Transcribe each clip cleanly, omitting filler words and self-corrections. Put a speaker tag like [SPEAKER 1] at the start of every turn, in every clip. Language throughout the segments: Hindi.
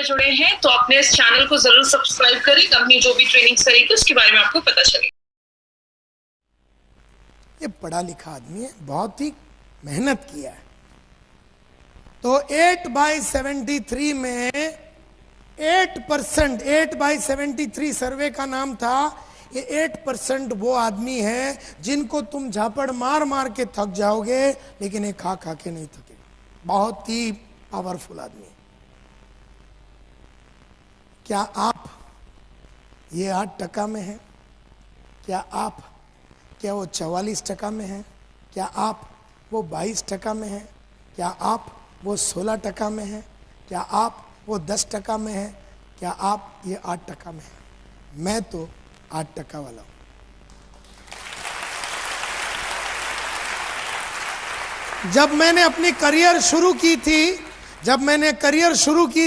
[SPEAKER 1] जुड़े हैं तो अपने इस चैनल को जरूर सब्सक्राइब करें। कंपनी जो भी ट्रेनिंग्स करेगी उसके बारे में आपको पता चलेगा।
[SPEAKER 2] ये पढ़ा लिखा आदमी है, बहुत ही मेहनत किया है। तो 8/73 में 8%, 8/73 सर्वे का नाम था। ये 8% वो आदमी है जिनको तुम झापड़ मार मार के थक जाओगे, लेकिन ये खा खा के नहीं थकेगा। बहुत ही पावरफुल आदमी है। क्या आप ये 8% में हैं? क्या वो 44% में है? क्या आप वो 22% में है? क्या आप वो 16% में है? क्या आप वो 10% में है? क्या आप ये 8% में है? मैं तो 8% वाला हूं। जब मैंने अपनी करियर शुरू की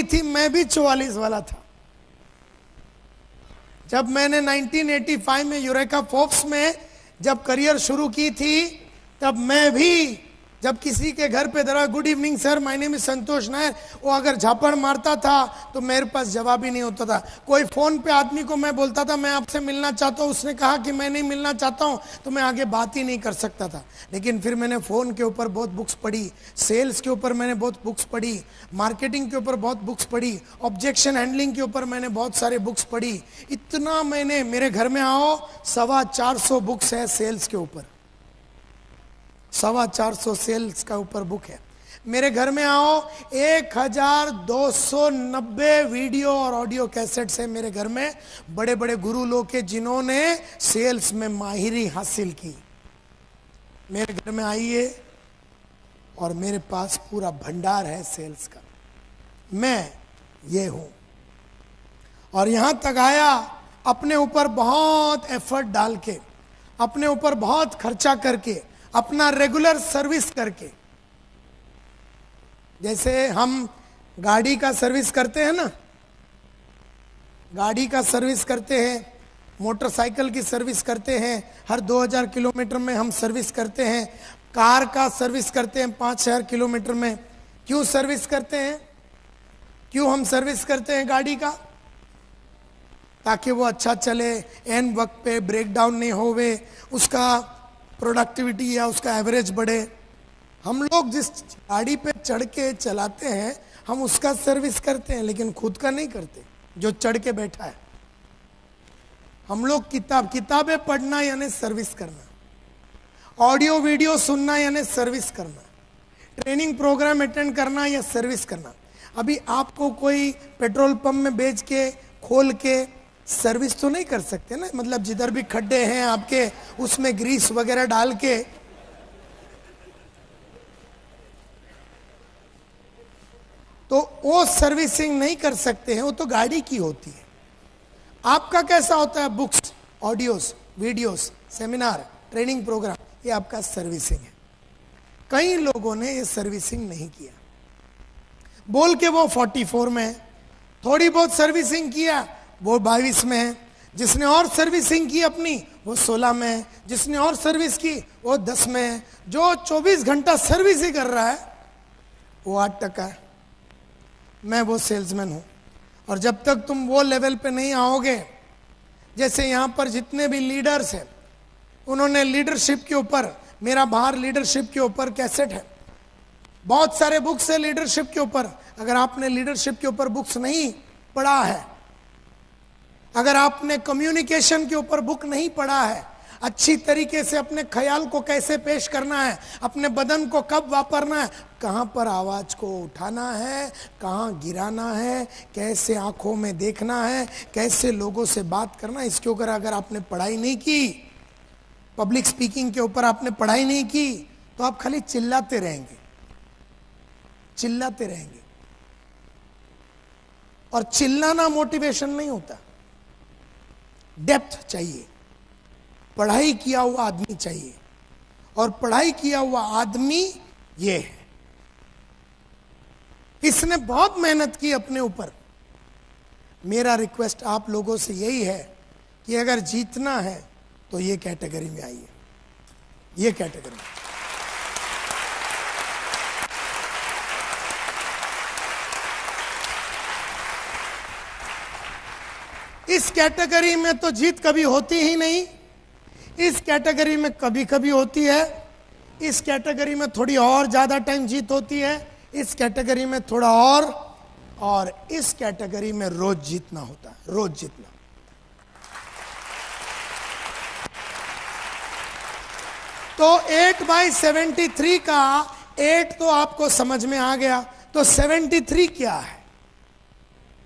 [SPEAKER 2] थी मैं भी 44 वाला था। जब मैंने 1985 में यूरेका फोर्ब्स में जब करियर शुरू की थी, तब मैं भी जब किसी के घर पे दरा good evening sir, my name is Santosh Nair, वो अगर झापड़ मारता था तो मेरे पास जवाब ही नहीं होता था। कोई फोन पे आदमी को मैं बोलता था मैं आपसे मिलना चाहता हूँ, उसने कहा कि मैं नहीं मिलना चाहता हूँ, तो मैं आगे बात ही नहीं कर सकता था। लेकिन फिर मैंने फ़ोन के ऊपर बहुत बुक्स पढ़ी, सेल्स के ऊपर मैंने बहुत बुक्स पढ़ी, मार्केटिंग के ऊपर बहुत बुक्स पढ़ी, ऑब्जेक्शन हैंडलिंग के ऊपर मैंने बहुत सारे बुक्स पढ़ी। इतना मैंने, मेरे घर में आओ 425 बुक्स है सेल्स के ऊपर, 425 सेल्स का ऊपर बुक है। मेरे घर में आओ 1290 वीडियो और ऑडियो कैसेट्स है मेरे घर में, बड़े बड़े गुरु लोग के जिन्होंने सेल्स में माहिरी हासिल की। मेरे घर में आइए और मेरे पास पूरा भंडार है सेल्स का। मैं ये हूं और यहां तक आया अपने ऊपर बहुत एफर्ट डाल के, अपने ऊपर बहुत खर्चा करके, अपना रेगुलर सर्विस करके। जैसे हम गाड़ी का सर्विस करते हैं ना, गाड़ी का सर्विस करते हैं, मोटरसाइकिल की सर्विस करते हैं, हर 2000 किलोमीटर में हम सर्विस करते हैं। कार का सर्विस करते हैं 5000 किलोमीटर में। क्यों सर्विस करते हैं? क्यों हम सर्विस करते हैं गाड़ी का? ताकि वो अच्छा चले, एन वक्त पे ब्रेक डाउन नहीं होवे, उसका प्रोडक्टिविटी या उसका एवरेज बढ़े। हम लोग जिस गाड़ी पे चढ़ के चलाते हैं हम उसका सर्विस करते हैं, लेकिन खुद का नहीं करते जो चढ़ के बैठा है। हम लोग किताबें पढ़ना यानी सर्विस करना, ऑडियो वीडियो सुनना यानी सर्विस करना, ट्रेनिंग प्रोग्राम अटेंड करना या सर्विस करना। अभी आपको कोई पेट्रोल पंप में बेच के खोल के सर्विस तो नहीं कर सकते ना, मतलब जिधर भी खड्डे हैं आपके उसमें ग्रीस वगैरह डाल के। तो वो सर्विसिंग नहीं कर सकते हैं, वो तो गाड़ी की होती है। आपका कैसा होता है? Books, audios, videos, seminar, training program, ये आपका सर्विसिंग है। कई लोगों ने ये सर्विसिंग नहीं किया, बोल के वो 44 में है। थोड़ी बहुत सर्विसिंग किया वो 22 में है। जिसने और सर्विसिंग की अपनी वो 16 में है। जिसने और सर्विस की वो 10 में है। जो 24 घंटा सर्विस ही कर रहा है वो 8% है। मैं वो सेल्समैन हूं। और जब तक तुम वो लेवल पे नहीं आओगे, जैसे यहां पर जितने भी लीडर्स हैं उन्होंने लीडरशिप के ऊपर, मेरा बाहर लीडरशिप के ऊपर कैसेट है, बहुत सारे बुक्स है लीडरशिप के ऊपर। अगर आपने लीडरशिप के ऊपर बुक्स नहीं पढ़ा है, अगर आपने कम्युनिकेशन के ऊपर बुक नहीं पढ़ा है, अच्छी तरीके से अपने ख्याल को कैसे पेश करना है, अपने बदन को कब वापरना है, कहां पर आवाज को उठाना है, कहां गिराना है, कैसे आंखों में देखना है, कैसे लोगों से बात करना है, इसके ऊपर अगर आपने पढ़ाई नहीं की, पब्लिक स्पीकिंग के ऊपर आपने पढ़ाई नहीं की, तो आप खाली चिल्लाते रहेंगे, चिल्लाते रहेंगे। और चिल्लाना मोटिवेशन नहीं होता, डेप्थ चाहिए, पढ़ाई किया हुआ आदमी चाहिए। और पढ़ाई किया हुआ आदमी ये है, इसने बहुत मेहनत की अपने ऊपर। मेरा रिक्वेस्ट आप लोगों से यही है कि अगर जीतना है तो ये कैटेगरी में आइए, ये कैटेगरी में। इस कैटेगरी में तो जीत कभी होती ही नहीं, इस कैटेगरी में कभी कभी होती है, इस कैटेगरी में थोड़ी और ज्यादा टाइम जीत होती है, इस कैटेगरी में थोड़ा और इस कैटेगरी में रोज जीतना होता है, रोज जीतना। तो 8/73 का 8 तो आपको समझ में आ गया, तो 73 क्या है?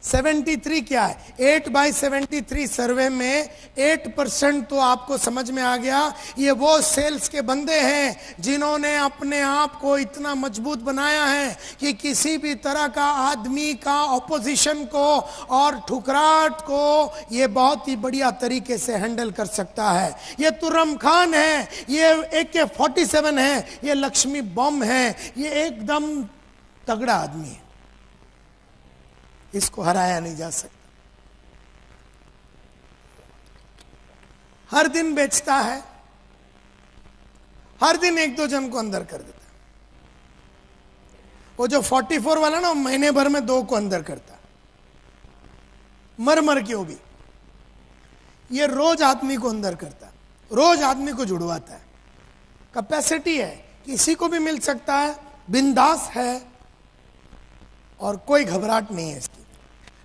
[SPEAKER 2] 73 क्या है? 8/73 सर्वे में 8% तो आपको समझ में आ गया। ये वो सेल्स के बंदे हैं जिन्होंने अपने आप को इतना मजबूत बनाया है कि किसी भी तरह का आदमी का ऑपोजिशन को और ठुकराहट को ये बहुत ही बढ़िया तरीके से हैंडल कर सकता है। ये तुर्रम खान है, ये AK-47 है, ये लक्ष्मी बम है, ये एकदम तगड़ा आदमी है, इसको हराया नहीं जा सकता। हर दिन बेचता है, हर दिन 1-2 जन को अंदर कर देता है। वो जो 44 वाला ना, महीने भर में 2 को अंदर करता है, मर के वो भी। ये रोज आदमी को अंदर करता है, रोज आदमी को जुड़वाता है। कैपेसिटी है, किसी को भी मिल सकता है, बिंदास है और कोई घबराहट नहीं है इसकी।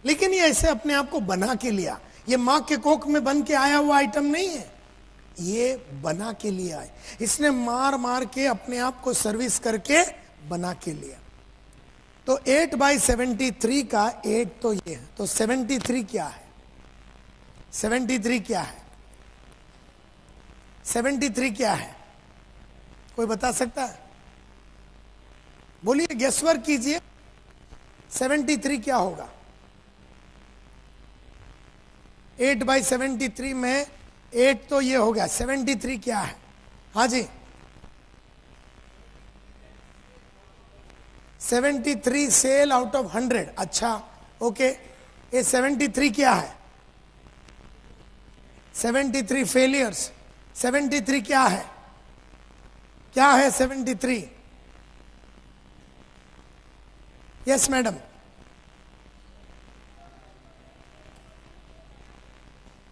[SPEAKER 2] लेकिन ये ऐसे अपने आप को बना के लिया, ये मां के कोख में बन के आया हुआ आइटम नहीं है, ये बना के लिया है। इसने मार के अपने आप को सर्विस करके बना के लिया। तो 8/73 का 8 तो ये है। तो 73 क्या है? 73 क्या है? 73 क्या है? कोई बता सकता है? बोलिए, गेसवर्क कीजिए। 73 क्या होगा? 8/73 में 8 तो ये हो गया, 73 क्या है? हाँ जी, 73 सेल आउट ऑफ 100। अच्छा, ओके। ये 73 क्या है? 73 फेलियर्स। 73 क्या है? क्या है 73? Yes madam.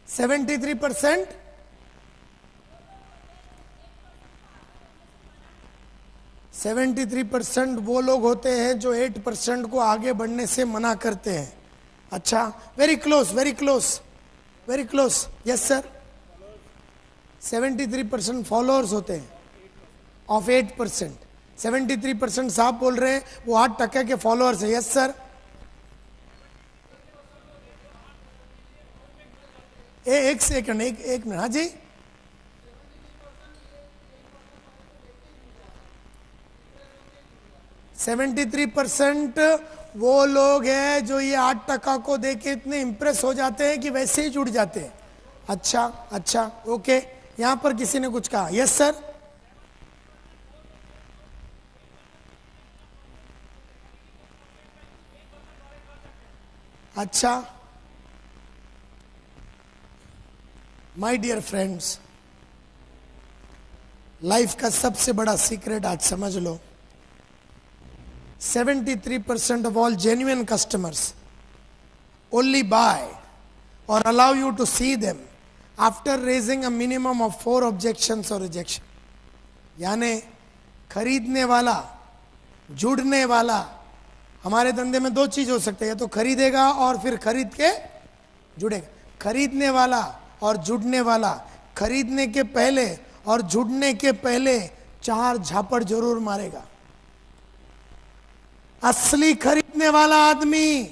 [SPEAKER 2] 73% वो लोग होते हैं जो 8% को आगे बढ़ने से मना करते हैं। अच्छा, very close, very close, very close. Yes sir. 73% followers होते हैं ऑफ 8%। 73% साहब बोल रहे हैं वो 8% के फॉलोअर्स है। Yes sir. एक सेकंड, एक मिनट। हाँ जी, 73% वो लोग हैं जो ये 8% को देके इतने इंप्रेस हो जाते हैं कि वैसे ही जुड़ जाते हैं। अच्छा अच्छा, ओके। यहां पर किसी ने कुछ कहा? Yes sir. अच्छा, माय डियर फ्रेंड्स, लाइफ का सबसे बड़ा सीक्रेट आज समझ लो। 73% of all genuine customers only buy or allow you to see them after raising a minimum of 4 objections or rejection. यानी खरीदने वाला, जुड़ने वाला, हमारे धंधे में 2 चीज हो सकते हैं, या तो खरीदेगा और फिर खरीद के जुड़ेगा। खरीदने वाला और जुड़ने वाला, खरीदने के पहले और जुड़ने के पहले 4 झापड़ जरूर मारेगा। असली खरीदने वाला आदमी,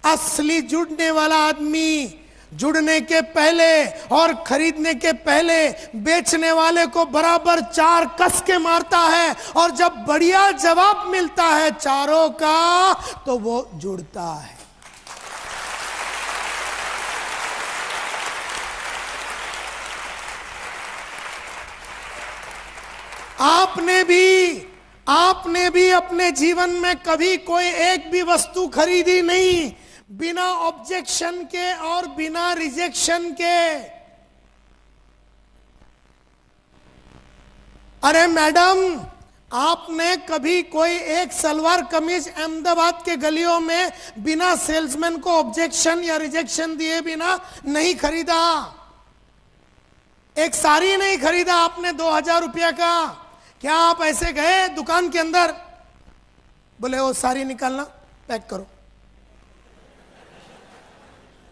[SPEAKER 2] असली जुड़ने वाला आदमी जुड़ने के पहले और खरीदने के पहले बेचने वाले को बराबर 4 कस के मारता है, और जब बढ़िया जवाब मिलता है चारों का तो वो जुड़ता है। आपने भी अपने जीवन में कभी कोई एक भी वस्तु खरीदी नहीं बिना ऑब्जेक्शन के और बिना रिजेक्शन के। अरे मैडम, आपने कभी कोई एक सलवार कमीज अहमदाबाद के गलियों में बिना सेल्समैन को ऑब्जेक्शन या रिजेक्शन दिए बिना नहीं खरीदा। एक साड़ी नहीं खरीदा आपने 2000 रुपया का। क्या आप ऐसे गए दुकान के अंदर, बोले वो साड़ी निकालना पैक करो,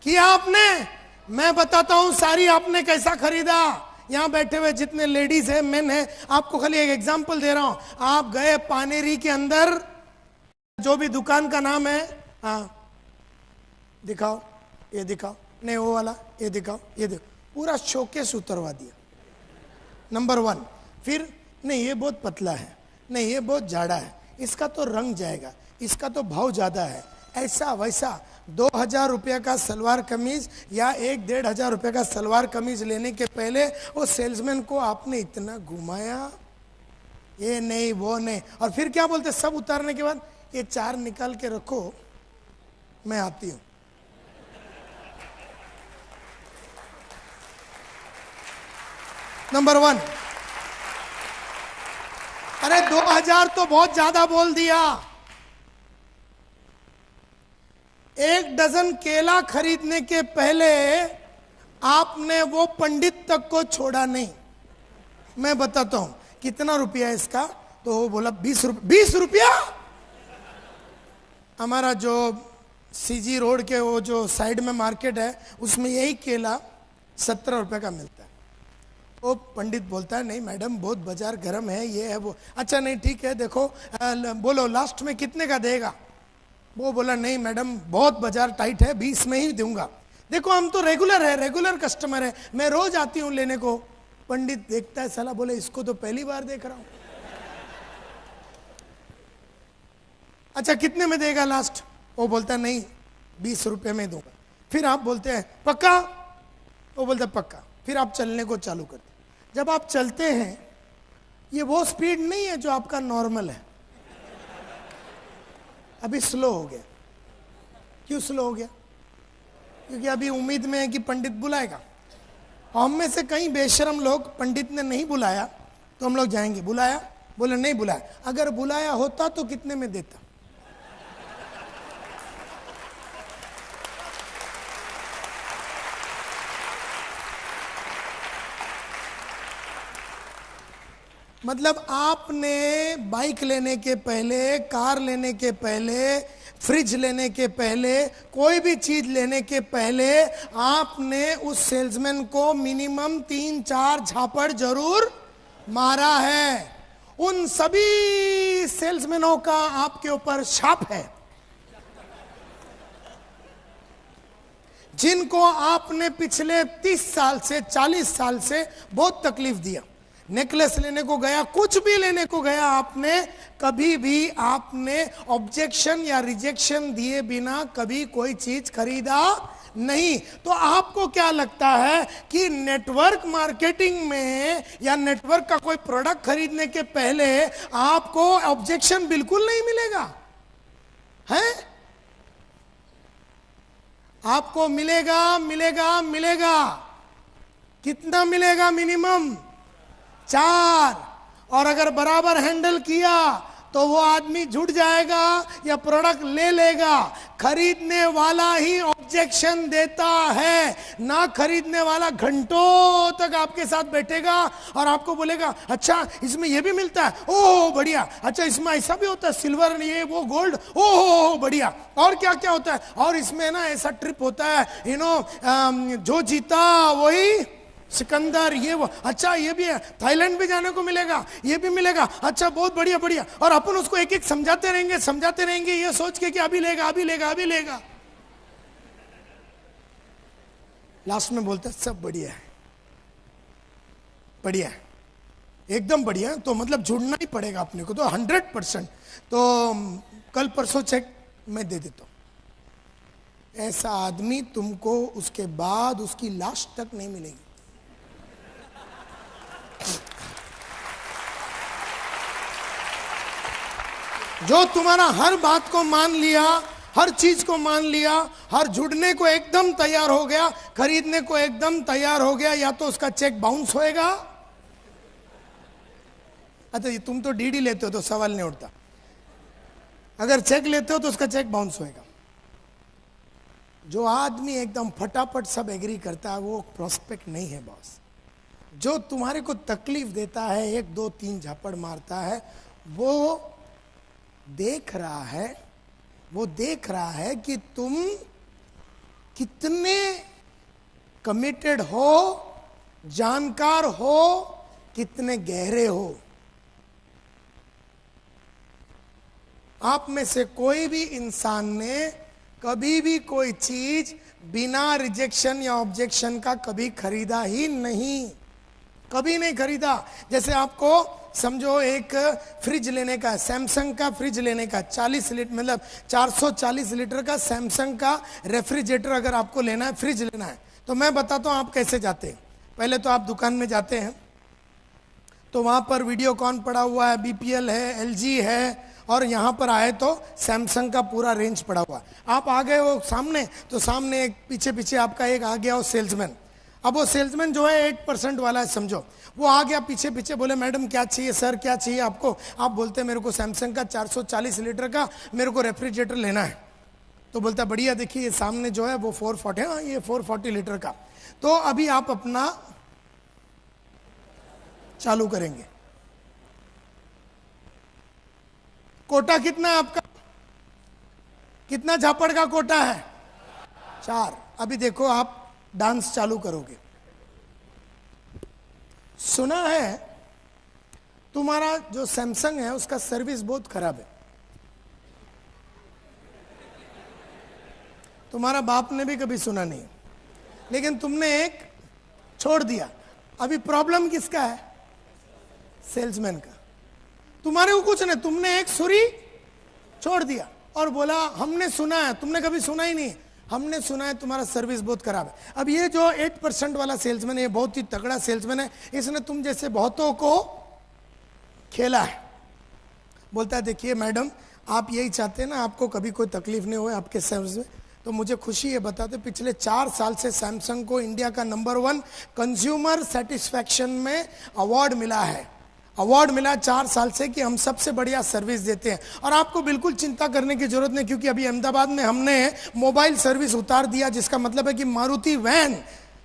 [SPEAKER 2] किया आपने? मैं बताता हूं साड़ी आपने कैसा खरीदा। यहां बैठे हुए जितने लेडीज है, मेन है, आपको खाली एक एग्जांपल दे रहा हूं। आप गए पानेरी के अंदर, जो भी दुकान का नाम है, हाँ दिखाओ, ये दिखाओ, नहीं वो वाला, ये दिखाओ, ये देखो, पूरा शोकेस उतरवा दिया, नंबर 1। फिर नहीं ये बहुत पतला है, नहीं ये बहुत जाड़ा है, इसका तो रंग जाएगा, इसका तो भाव ज्यादा है, ऐसा वैसा। 2000 रुपया का सलवार कमीज या 1-1.5 रुपया का सलवार कमीज लेने के पहले वो सेल्समैन को आपने इतना घुमाया, ये नहीं वो नहीं, और फिर क्या बोलते सब उतारने के बाद, ये 4 निकाल के रखो मैं आती हूं। नंबर 1, अरे 2000 तो बहुत ज्यादा बोल दिया। 1 डजन केला खरीदने के पहले आपने वो पंडित तक को छोड़ा नहीं। मैं बताता हूं कितना रुपया है इसका, तो वो बोला 20 रुपया। 20 रुपया? हमारा जो सीजी रोड के वो जो साइड में मार्केट है, उसमें यही केला 17 रुपये का मिलता है। वो पंडित बोलता है नहीं मैडम बहुत बाजार गर्म है, ये है वो। अच्छा नहीं ठीक है, देखो बोलो लास्ट में कितने का देगा? वो बोला नहीं मैडम बहुत बाजार टाइट है, 20 में ही दूंगा। देखो हम तो रेगुलर है, रेगुलर कस्टमर है, मैं रोज आती हूं लेने को। पंडित देखता है साला, बोले इसको तो पहली बार देख रहा हूं। अच्छा कितने में देगा लास्ट? वो बोलता नहीं 20 रुपये में दूंगा। फिर आप बोलते हैं पक्का? वो बोलता पक्का। फिर आप चलने को चालू करते। जब आप चलते हैं, ये वो स्पीड नहीं है जो आपका नॉर्मल है, अभी स्लो हो गया। क्यों स्लो हो गया? क्योंकि अभी उम्मीद में है कि पंडित बुलाएगा। हम में से कई बेशरम लोग, पंडित ने नहीं बुलाया तो हम लोग जाएंगे, बुलाया, बोले नहीं बुलाया। अगर बुलाया होता तो कितने में देता? मतलब आपने बाइक लेने के पहले, कार लेने के पहले, फ्रिज लेने के पहले, कोई भी चीज लेने के पहले आपने उस सेल्समैन को मिनिमम 3-4 झापड़ जरूर मारा है। उन सभी सेल्समैनों का आपके ऊपर शाप है जिनको आपने पिछले 30 साल से, 40 साल से बहुत तकलीफ दिया। नेकलेस लेने को गया, कुछ भी लेने को गया, आपने कभी भी आपने ऑब्जेक्शन या रिजेक्शन दिए बिना कभी कोई चीज खरीदा नहीं। तो आपको क्या लगता है कि नेटवर्क मार्केटिंग में या नेटवर्क का कोई प्रोडक्ट खरीदने के पहले आपको ऑब्जेक्शन बिल्कुल नहीं मिलेगा? है? आपको मिलेगा, मिलेगा, मिलेगा। कितना मिलेगा? मिनिमम 4। और अगर बराबर हैंडल किया तो वो आदमी जुट जाएगा या प्रोडक्ट ले लेगा। खरीदने वाला ही ऑब्जेक्शन देता है, ना खरीदने वाला घंटों तक आपके साथ बैठेगा और आपको बोलेगा अच्छा इसमें ये भी मिलता है, ओह बढ़िया, अच्छा इसमें ऐसा भी होता है, सिल्वर, ये वो गोल्ड, ओह बढ़िया, और क्या क्या होता है, और इसमें ना ऐसा ट्रिप होता है, जो जीता वही सिकंदर, ये वो, अच्छा ये भी है, थाईलैंड भी जाने को मिलेगा, ये भी मिलेगा, अच्छा बहुत बढ़िया बढ़िया। और अपन उसको एक एक समझाते रहेंगे ये सोच के कि अभी लेगा, अभी लेगा, अभी लेगा। लास्ट में बोलता है सब बढ़िया है, बढ़िया है, एकदम बढ़िया। तो मतलब जुड़ना ही पड़ेगा अपने को, तो 100%। तो कल परसों चेक मैं दे देता हूं। ऐसा आदमी तुमको उसके बाद उसकी लाश तक नहीं मिलेगी। जो तुम्हारा हर बात को मान लिया, हर चीज को मान लिया, हर जुड़ने को एकदम तैयार हो गया, खरीदने को एकदम तैयार हो गया, या तो उसका चेक बाउंस होएगा अच्छा ये तुम तो डीडी लेते हो तो सवाल नहीं उठता, अगर चेक लेते हो तो उसका चेक बाउंस होएगा। जो आदमी एकदम फटाफट सब एग्री करता है वो प्रोस्पेक्ट नहीं है बॉस। जो तुम्हारे को तकलीफ देता है, 1 2 3 झापड़ मारता है, वो देख रहा है कि तुम कितने कमिटेड हो, जानकार हो, कितने गहरे हो। आप में से कोई भी इंसान ने कभी भी कोई चीज बिना रिजेक्शन या ऑब्जेक्शन का कभी खरीदा ही नहीं, कभी नहीं खरीदा। जैसे आपको समझो एक फ्रिज लेने का, सैमसंग का फ्रिज लेने का, 40 लीटर मतलब 440 लीटर का सैमसंग का रेफ्रिजरेटर अगर आपको लेना है, फ्रिज लेना है, तो मैं बताता हूं आप कैसे जाते हैं। पहले तो आप दुकान में जाते हैं तो वहां पर वीडियोकॉन पड़ा हुआ है, बीपीएल है, एलजी है, और यहाँ पर आए तो सैमसंग का पूरा रेंज पड़ा हुआ। आप आ गए वो सामने, तो सामने एक पीछे पीछे आपका एक आ गया वो सेल्समैन। अब वो सेल्समैन जो है 8% वाला है समझो, वो आ गया पीछे पीछे, बोले मैडम क्या चाहिए सर, क्या चाहिए आपको? आप बोलते मेरे को सैमसंग का 440 लीटर का मेरे को रेफ्रिजरेटर लेना है। तो बोलता बढ़िया, देखिए ये सामने जो है वो 440, हाँ ये 440 लीटर का। तो अभी आप अपना चालू करेंगे। कोटा कितना है आपका? कितना झापड़ का कोटा है? 4। अभी देखो आप डांस चालू करोगे। सुना है तुम्हारा जो सैमसंग है उसका सर्विस बहुत खराब है। तुम्हारा बाप ने भी कभी सुना नहीं, लेकिन तुमने एक छोड़ दिया। अभी प्रॉब्लम किसका है? सेल्समैन का। तुम्हारे को कुछ नहीं, तुमने एक सुरी छोड़ दिया और बोला हमने सुना है। तुमने कभी सुना ही नहीं, हमने सुना है तुम्हारा सर्विस बहुत खराब है। अब ये जो 8% वाला सेल्समैन है, ये बहुत ही तगड़ा सेल्समैन है, इसने तुम जैसे बहुतों को खेला है। बोलता है देखिए मैडम आप यही चाहते हैं ना, आपको कभी कोई तकलीफ नहीं हुए आपके सर्विस में, तो मुझे खुशी है बताते पिछले 4 साल से सैमसंग को इंडिया का नंबर 1 कंज्यूमर सेटिस्फैक्शन में अवार्ड मिला है। अवार्ड मिला 4 साल से कि हम सबसे बढ़िया सर्विस देते हैं। और आपको बिल्कुल चिंता करने की जरूरत नहीं, क्योंकि अभी अहमदाबाद में हमने मोबाइल सर्विस उतार दिया, जिसका मतलब है कि मारुति वैन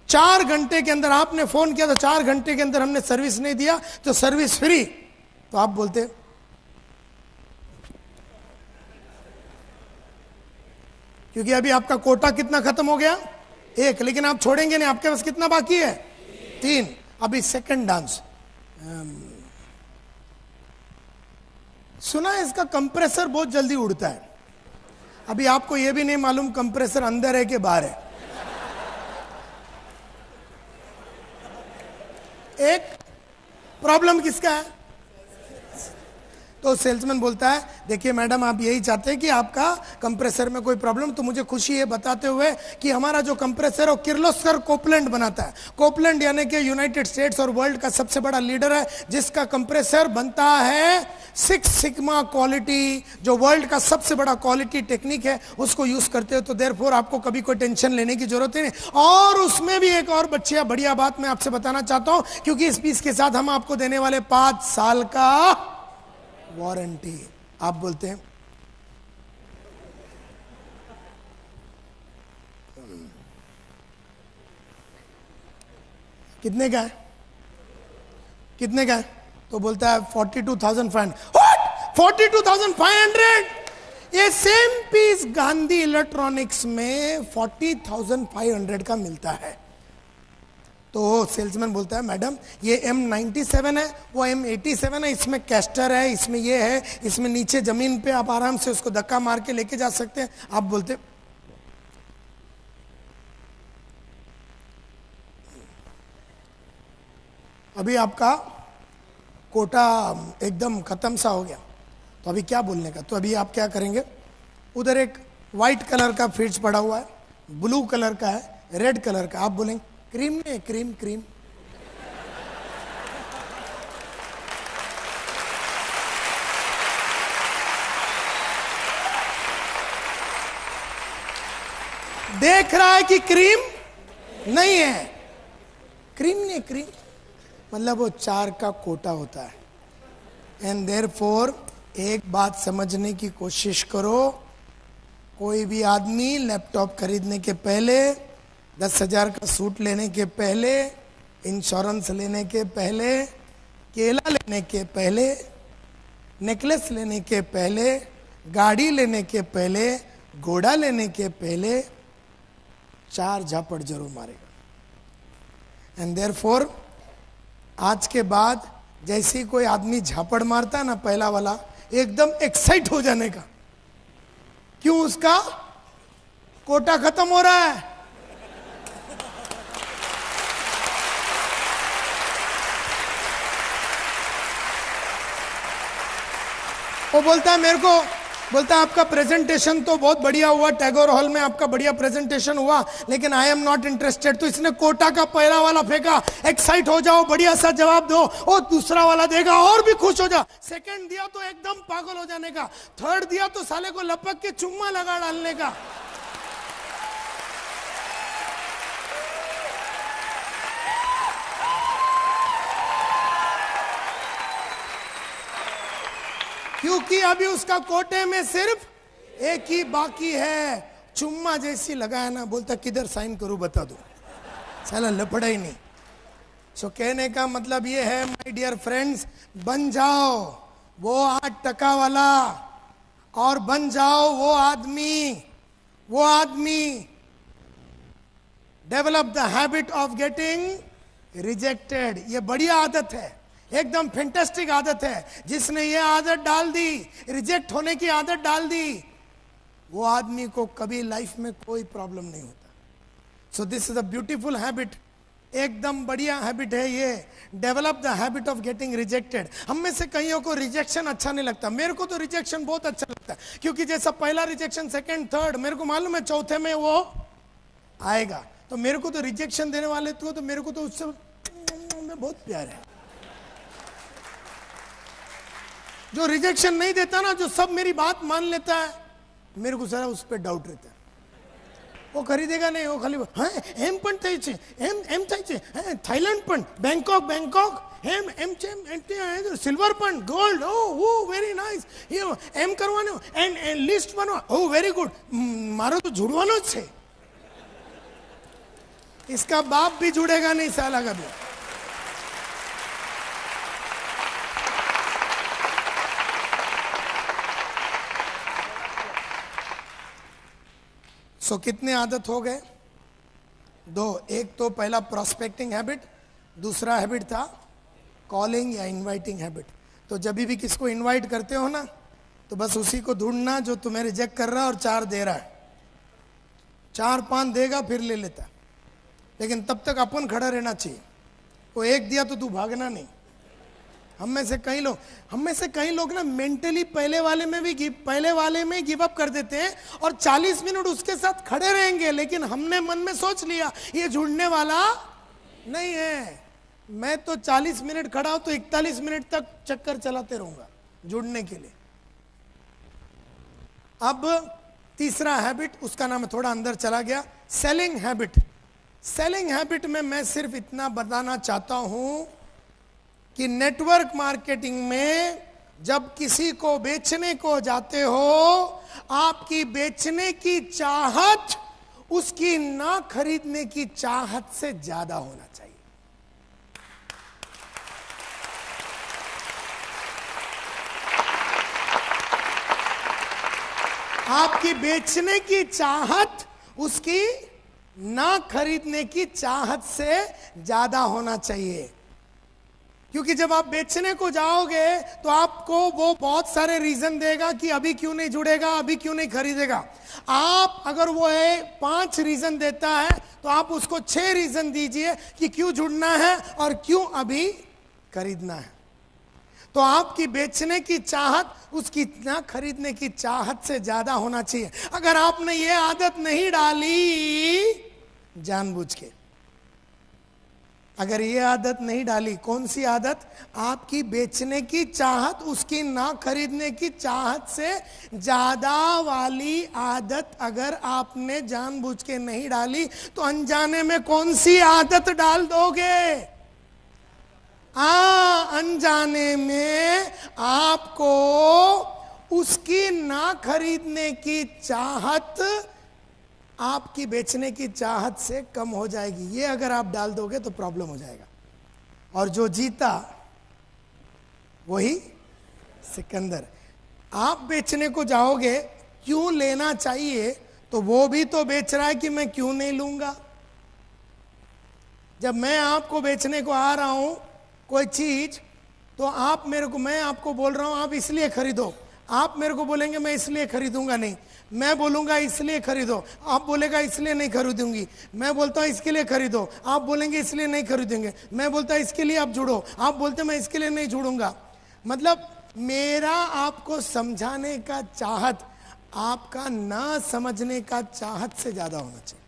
[SPEAKER 2] 4 घंटे के अंदर, आपने फोन किया तो 4 घंटे के अंदर हमने सर्विस नहीं दिया तो सर्विस फ्री। तो आप बोलते क्योंकि अभी आपका कोटा कितना खत्म हो गया? 1, लेकिन आप छोड़ेंगे नहीं। आपके पास कितना बाकी है? 3। अभी सेकंड डांस। सुना है इसका कंप्रेसर बहुत जल्दी उड़ता है। अभी आपको यह भी नहीं मालूम कंप्रेसर अंदर है कि बाहर है। एक प्रॉब्लम किसका है? तो सेल्समैन बोलता है देखिए मैडम आप यही चाहते हैं कि आपका कंप्रेसर में कोई प्रॉब्लम, तो मुझे खुशी है बताते हुए कि हमारा जो कंप्रेसर है वो किर्लोस्कर कोपलैंड बनाता है। कोपलैंड यानी कि यूनाइटेड स्टेट्स और वर्ल्ड का सबसे बड़ा लीडर है, जिसका कंप्रेसर बनता है 6 सिग्मा क्वालिटी, जो वर्ल्ड का सबसे बड़ा क्वालिटी टेक्निक है, उसको यूज करते हो। तो देयरफॉर आपको कभी कोई टेंशन लेने की जरूरत नहीं। और उसमें भी एक और बढ़िया बात मैं आपसे बताना चाहता हूं, क्योंकि इस पीस के साथ हम आपको देने वाले 5 साल का वारंटी। आप बोलते हैं कितने का है? कितने का है? तो बोलता है 42,500। व्हाट? 42,500? ये सेम पीस गांधी इलेक्ट्रॉनिक्स में 40,500 का मिलता है। तो सेल्समैन बोलता है मैडम ये M97 है, वो M87 है, इसमें कैस्टर है, इसमें ये है, इसमें नीचे जमीन पे आप आराम से उसको धक्का मार के लेके जा सकते हैं। आप बोलते अभी आपका कोटा एकदम खत्म सा हो गया, तो अभी क्या बोलने का? तो अभी आप क्या करेंगे? उधर एक वाइट कलर का फ्रिज पड़ा हुआ है, ब्लू कलर का है, रेड कलर का। आप बोलेंगे क्रीम में, क्रीम क्रीम। देख रहा है कि क्रीम नहीं है। क्रीम नहीं, क्रीम मतलब वो 4 का कोटा होता है। एंड देयरफॉर एक बात समझने की कोशिश करो, कोई भी आदमी लैपटॉप खरीदने के पहले, 10,000 का सूट लेने के पहले, इंश्योरेंस लेने के पहले, केला लेने के पहले, नेकलेस लेने के पहले, गाड़ी लेने के पहले, घोड़ा लेने के पहले 4 झापड़ जरूर मारेगा। एंड देयरफॉर आज के बाद जैसे ही कोई आदमी झापड़ मारता है ना, पहला वाला एकदम एक्साइट हो जाने का, क्यों? उसका कोटा खत्म हो रहा है। वो बोलता है मेरे को, बोलता है आपका प्रेजेंटेशन तो बहुत बढ़िया हुआ, टैगोर हॉल में आपका बढ़िया प्रेजेंटेशन हुआ, लेकिन आई एम नॉट इंटरेस्टेड। तो इसने कोटा का पहला वाला फेंका, एक्साइट हो जाओ, बढ़िया सा जवाब दो, और दूसरा वाला देगा और भी खुश हो जा। सेकंड दिया तो एकदम पागल हो जाने का, थर्ड दिया तो साले को लपक के चुम्मा लगा डालने का। क्योंकि अभी उसका कोटे में सिर्फ एक ही बाकी है, चुम्मा जैसी लगाया ना, बोलता किधर साइन करूं बता दो, साला लपड़ा ही नहीं। सो कहने का मतलब ये है माय डियर फ्रेंड्स, बन जाओ वो 8% वाला, और बन जाओ वो आदमी develop the habit of getting rejected. ये बढ़िया आदत है, एकदम फैंटास्टिक आदत है। जिसने ये आदत डाल दी, रिजेक्ट होने की आदत डाल दी, वो आदमी को कभी लाइफ में कोई प्रॉब्लम नहीं होता। So this is a beautiful habit, एकदम बढ़िया हैबिट है ये, develop the habit of getting rejected. हम में से कईयों को रिजेक्शन अच्छा नहीं लगता, मेरे को तो रिजेक्शन बहुत अच्छा लगता है, क्योंकि जैसा पहला रिजेक्शन, सेकंड, थर्ड, मेरे को मालूम है चौथे में वो आएगा। तो मेरे को तो रिजेक्शन देने वाले तो मेरे को तो उससे में बहुत प्यार है। जो रिजेक्शन नहीं देता ना, जो सब मेरी बात मान लेता है, मेरे को जरा उस पर डाउट रहता है। वो खरीदेगा नहीं, वो खाली एम पण થાય છે, એમ થાય છે, થાઈલેન્ડ પણ, બેંકોક એમ સિલ્વર પણ, ગોલ્ડ, ઓ વેરી નાઇસ, એમ કરવાનું, એન્ડ લિસ્ટ બનો, ઓ વેરી ગુડ, મારો તો जुड़વાનો જ છે। इसका बाप भी जुड़ेगा नहीं साला कभी। सो कितने आदत हो गए? 2। एक तो पहला प्रोस्पेक्टिंग हैबिट, दूसरा हैबिट था कॉलिंग या इनवाइटिंग हैबिट। तो जब भी किसको इनवाइट करते हो ना, तो बस उसी को ढूंढना जो तुम्हें रिजेक्ट कर रहा है और 4 दे रहा है। 4-5 देगा फिर ले लेता, लेकिन तब तक अपन खड़ा रहना चाहिए। वो एक दिया तो तू भागना नहीं। हम में से कई लोग ना मेंटली पहले वाले में गिव अप कर देते हैं और 40 मिनट उसके साथ खड़े रहेंगे, लेकिन हमने मन में सोच लिया ये जुड़ने वाला नहीं है। मैं तो 40 मिनट खड़ा हूं तो 41 मिनट तक चक्कर चलाते रहूंगा जुड़ने के लिए। अब तीसरा हैबिट, उसका नाम थोड़ा अंदर चला गया, सेलिंग हैबिट। सेलिंग हैबिट में मैं सिर्फ इतना बताना चाहता हूं कि नेटवर्क मार्केटिंग में जब किसी को बेचने को जाते हो, आपकी बेचने की चाहत उसकी ना खरीदने की चाहत से ज्यादा होना चाहिए। आपकी बेचने की चाहत उसकी ना खरीदने की चाहत से ज्यादा होना चाहिए। क्योंकि जब आप बेचने को जाओगे तो आपको वो बहुत सारे रीजन देगा कि अभी क्यों नहीं जुड़ेगा, अभी क्यों नहीं खरीदेगा। आप अगर वो 5 रीजन देता है तो आप उसको 6 रीजन दीजिए कि क्यों जुड़ना है और क्यों अभी खरीदना है। तो आपकी बेचने की चाहत उसकी ना खरीदने की चाहत से ज्यादा होना चाहिए। अगर आपने ये आदत नहीं डाली जानबूझ के, अगर ये आदत नहीं डाली, कौन सी आदत? आपकी बेचने की चाहत उसकी ना खरीदने की चाहत से ज्यादा वाली आदत अगर आपने जानबूझ के नहीं डाली, तो अनजाने में कौन सी आदत डाल दोगे? अनजाने में आपको उसकी ना खरीदने की चाहत आपकी बेचने की चाहत से कम हो जाएगी। ये अगर आप डाल दोगे तो प्रॉब्लम हो जाएगा। और जो जीता वही सिकंदर। आप बेचने को जाओगे, क्यों लेना चाहिए, तो वो भी तो बेच रहा है कि मैं क्यों नहीं लूंगा। जब मैं आपको बेचने को आ रहा हूं कोई चीज, तो आप मेरे को, मैं आपको बोल रहा हूं आप इसलिए खरीदो, आप मेरे को बोलेंगे मैं इसलिए खरीदूंगा नहीं, मैं बोलूंगा इसलिए खरीदो, आप बोलेगा इसलिए नहीं खरीदूंगी, मैं बोलता हूं इसके लिए खरीदो, आप बोलेंगे इसलिए नहीं खरीदेंगे, मैं बोलता हूं इसके लिए आप जुड़ो, आप बोलते मैं इसके लिए नहीं जुड़ूंगा। मतलब मेरा आपको समझाने का चाहत आपका ना समझने का चाहत से ज्यादा होना चाहिए।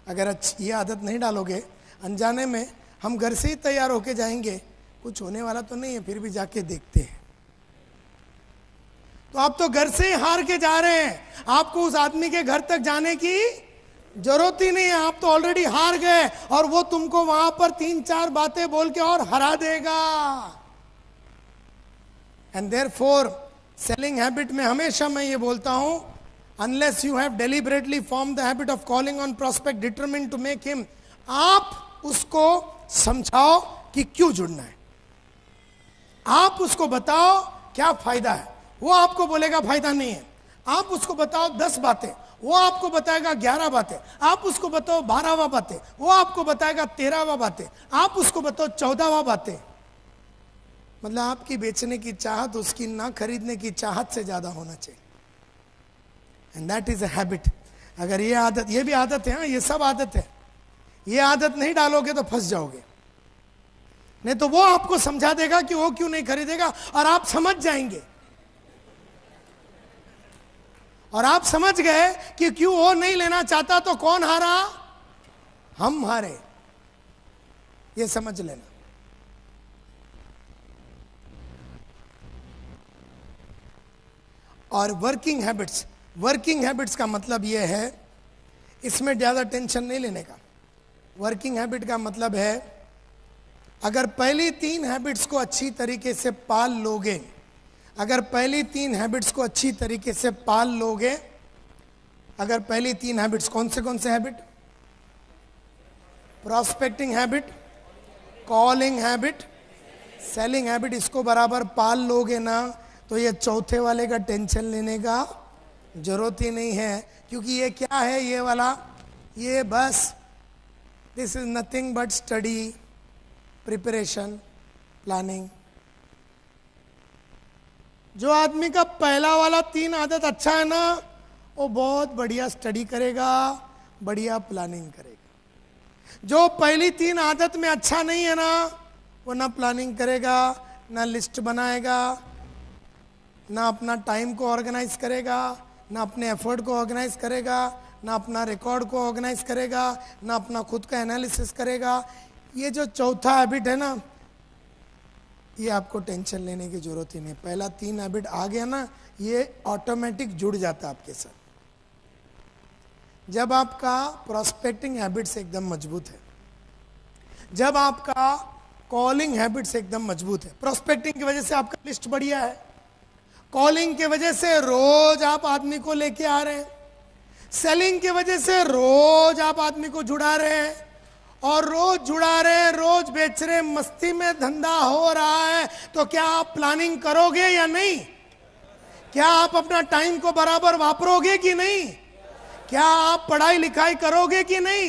[SPEAKER 2] अगर अच्छी ये आदत नहीं डालोगे, अनजाने में हम घर से ही तैयार होके जाएंगे, कुछ होने वाला तो नहीं है, फिर भी जाके देखते हैं, तो आप तो घर से ही हार के जा रहे हैं। आपको उस आदमी के घर तक जाने की जरूरत ही नहीं है, आप तो ऑलरेडी हार गए और वो तुमको वहां पर 3-4 बातें बोल के और हरा देगा। एंड देयरफॉर सेलिंग हैबिट में हमेशा मैं ये बोलता हूं, unless you have deliberately form the habit of calling on prospect determined to make him, आप उसको समझाओ कि क्यों जुड़ना है, आप उसको बताओ क्या फायदा है, वो आपको बोलेगा फायदा नहीं है। आप उसको बताओ 10 बातें, वो आपको बताएगा 11 बातें, आप उसको बताओ 12वां बातें, वो आपको बताएगा 13वां बातें, आप उसको बताओ 14वां बातें। मतलब आपकी बेचने की चाहत उसकी ना खरीदने की चाहत से ज्यादा होना चाहिए। And that is a habit. अगर ये आदत, ये भी आदत है, ये सब आदत है, ये आदत नहीं डालोगे तो फंस जाओगे। नहीं तो वो आपको समझा देगा कि वो क्यों नहीं खरीदेगा, और आप समझ जाएंगे, और आप समझ गए कि क्यों वो नहीं लेना चाहता, तो कौन हारा, हम हारे। ये समझ लेना। और वर्किंग हैबिट्स, वर्किंग हैबिट्स का मतलब यह है, इसमें ज्यादा टेंशन नहीं लेने का। वर्किंग हैबिट का मतलब है, अगर पहली 3 हैबिट्स को अच्छी तरीके से पाल लोगे, अगर पहली 3 हैबिट्स को अच्छी तरीके से पाल लोगे, अगर पहली 3 हैबिट्स कौन से habit, prospecting habit, calling habit, selling habit, इसको बराबर पाल लोगे ना, तो ये चौथे वाले का टेंशन लेने का जरूरत ही नहीं है। क्योंकि ये क्या है, ये वाला, ये बस this is nothing but study, preparation, planning. जो आदमी का पहला वाला 3 आदत अच्छा है ना, वो बहुत बढ़िया स्टडी करेगा, बढ़िया प्लानिंग करेगा। जो पहली 3 आदत में अच्छा नहीं है ना, वो ना प्लानिंग करेगा, ना लिस्ट बनाएगा, ना अपना टाइम को ऑर्गेनाइज करेगा, ना अपने एफर्ट को ऑर्गेनाइज करेगा, ना अपना रिकॉर्ड को ऑर्गेनाइज करेगा, ना अपना खुद का एनालिसिस करेगा। ये जो चौथा हैबिट है ना, ये आपको टेंशन लेने की जरूरत ही नहीं। पहला 3 हैबिट आ गया ना, ये ऑटोमेटिक जुड़ जाता है आपके साथ। जब आपका प्रोस्पेक्टिंग हैबिट्स एकदम मजबूत है, जब आपका कॉलिंग हैबिट्स एकदम मजबूत है, प्रोस्पेक्टिंग की वजह से आपका लिस्ट बढ़िया है, कॉलिंग की वजह से रोज आप आदमी को लेके आ रहे हैं, सेलिंग की वजह से रोज आप आदमी को जुड़ा रहे हैं, और रोज जुड़ा रहे हैं, रोज बेच रहे हैं, मस्ती में धंधा हो रहा है, तो क्या आप प्लानिंग करोगे या नहीं? क्या आप अपना टाइम को बराबर वापरोगे कि नहीं? क्या आप पढ़ाई लिखाई करोगे कि नहीं?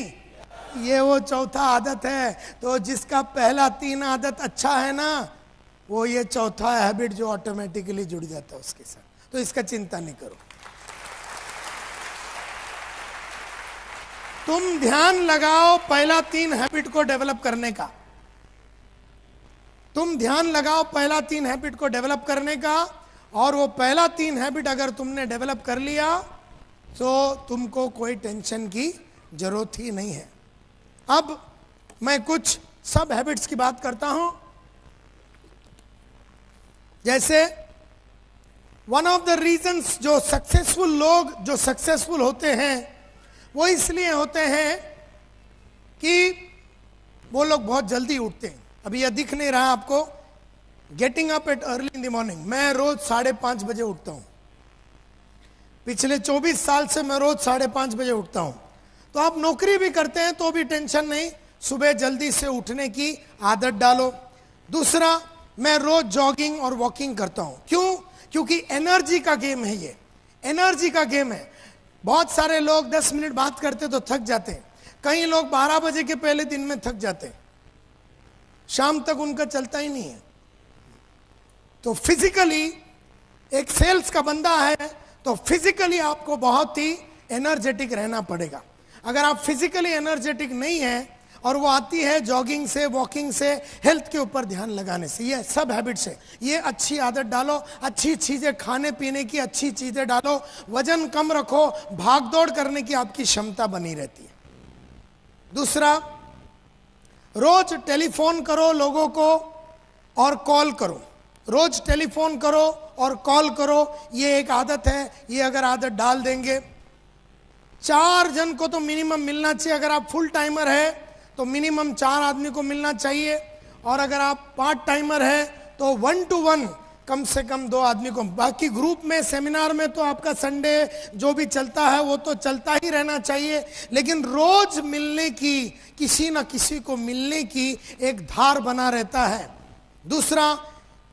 [SPEAKER 2] ये वो चौथा आदत है। तो जिसका पहला 3 आदत अच्छा है ना, वो ये चौथा हैबिट जो ऑटोमेटिकली जुड़ जाता है उसके साथ। तो इसका चिंता नहीं करो। तुम ध्यान लगाओ पहला 3 हैबिट को डेवलप करने का, तुम ध्यान लगाओ पहला 3 हैबिट को डेवलप करने का, और वो पहला 3 हैबिट अगर तुमने डेवलप कर लिया तो तुमको कोई टेंशन की जरूरत ही नहीं है। अब मैं कुछ सब हैबिट्स की बात करता हूं। जैसे वन ऑफ द रीजंस जो सक्सेसफुल लोग जो सक्सेसफुल होते हैं, वो इसलिए होते हैं कि वो लोग बहुत जल्दी उठते हैं। अभी यह दिख नहीं रहा आपको, getting up at early in the morning. मैं रोज 5:30 बजे उठता हूं। पिछले 24 साल से मैं रोज 5:30 बजे उठता हूं। तो आप नौकरी भी करते हैं तो भी टेंशन नहीं, सुबह जल्दी से उठने की आदत डालो। दूसरा, मैं रोज जॉगिंग और वॉकिंग करता हूं। क्यों? क्योंकि एनर्जी का गेम है, ये एनर्जी का गेम है। बहुत सारे लोग 10 मिनट बात करते तो थक जाते हैं, कई लोग 12 बजे के पहले दिन में थक जाते हैं, शाम तक उनका चलता ही नहीं है। तो फिजिकली एक सेल्स का बंदा है तो फिजिकली आपको बहुत ही एनर्जेटिक रहना पड़ेगा। अगर आप फिजिकली एनर्जेटिक नहीं है, और वो आती है जॉगिंग से, वॉकिंग से, हेल्थ के ऊपर ध्यान लगाने से, ये सब हैबिट्स है। ये अच्छी आदत डालो, अच्छी चीजें खाने पीने की अच्छी चीजें डालो, वजन कम रखो, भाग दौड़ करने की आपकी क्षमता बनी रहती है। दूसरा, रोज टेलीफोन करो लोगों को और कॉल करो। रोज टेलीफोन करो और कॉल करो, ये एक आदत है। ये अगर आदत डाल देंगे, 4 जन को तो मिनिमम मिलना चाहिए। अगर आप फुल टाइमर है तो मिनिमम 4 आदमी को मिलना चाहिए, और अगर आप पार्ट टाइमर है तो 1 to 1 कम से कम 2 आदमी को। बाकी ग्रुप में, सेमिनार में तो आपका संडे जो भी चलता है वो तो चलता ही रहना चाहिए, लेकिन रोज मिलने की, किसी ना किसी को मिलने की एक धार बना रहता है। दूसरा,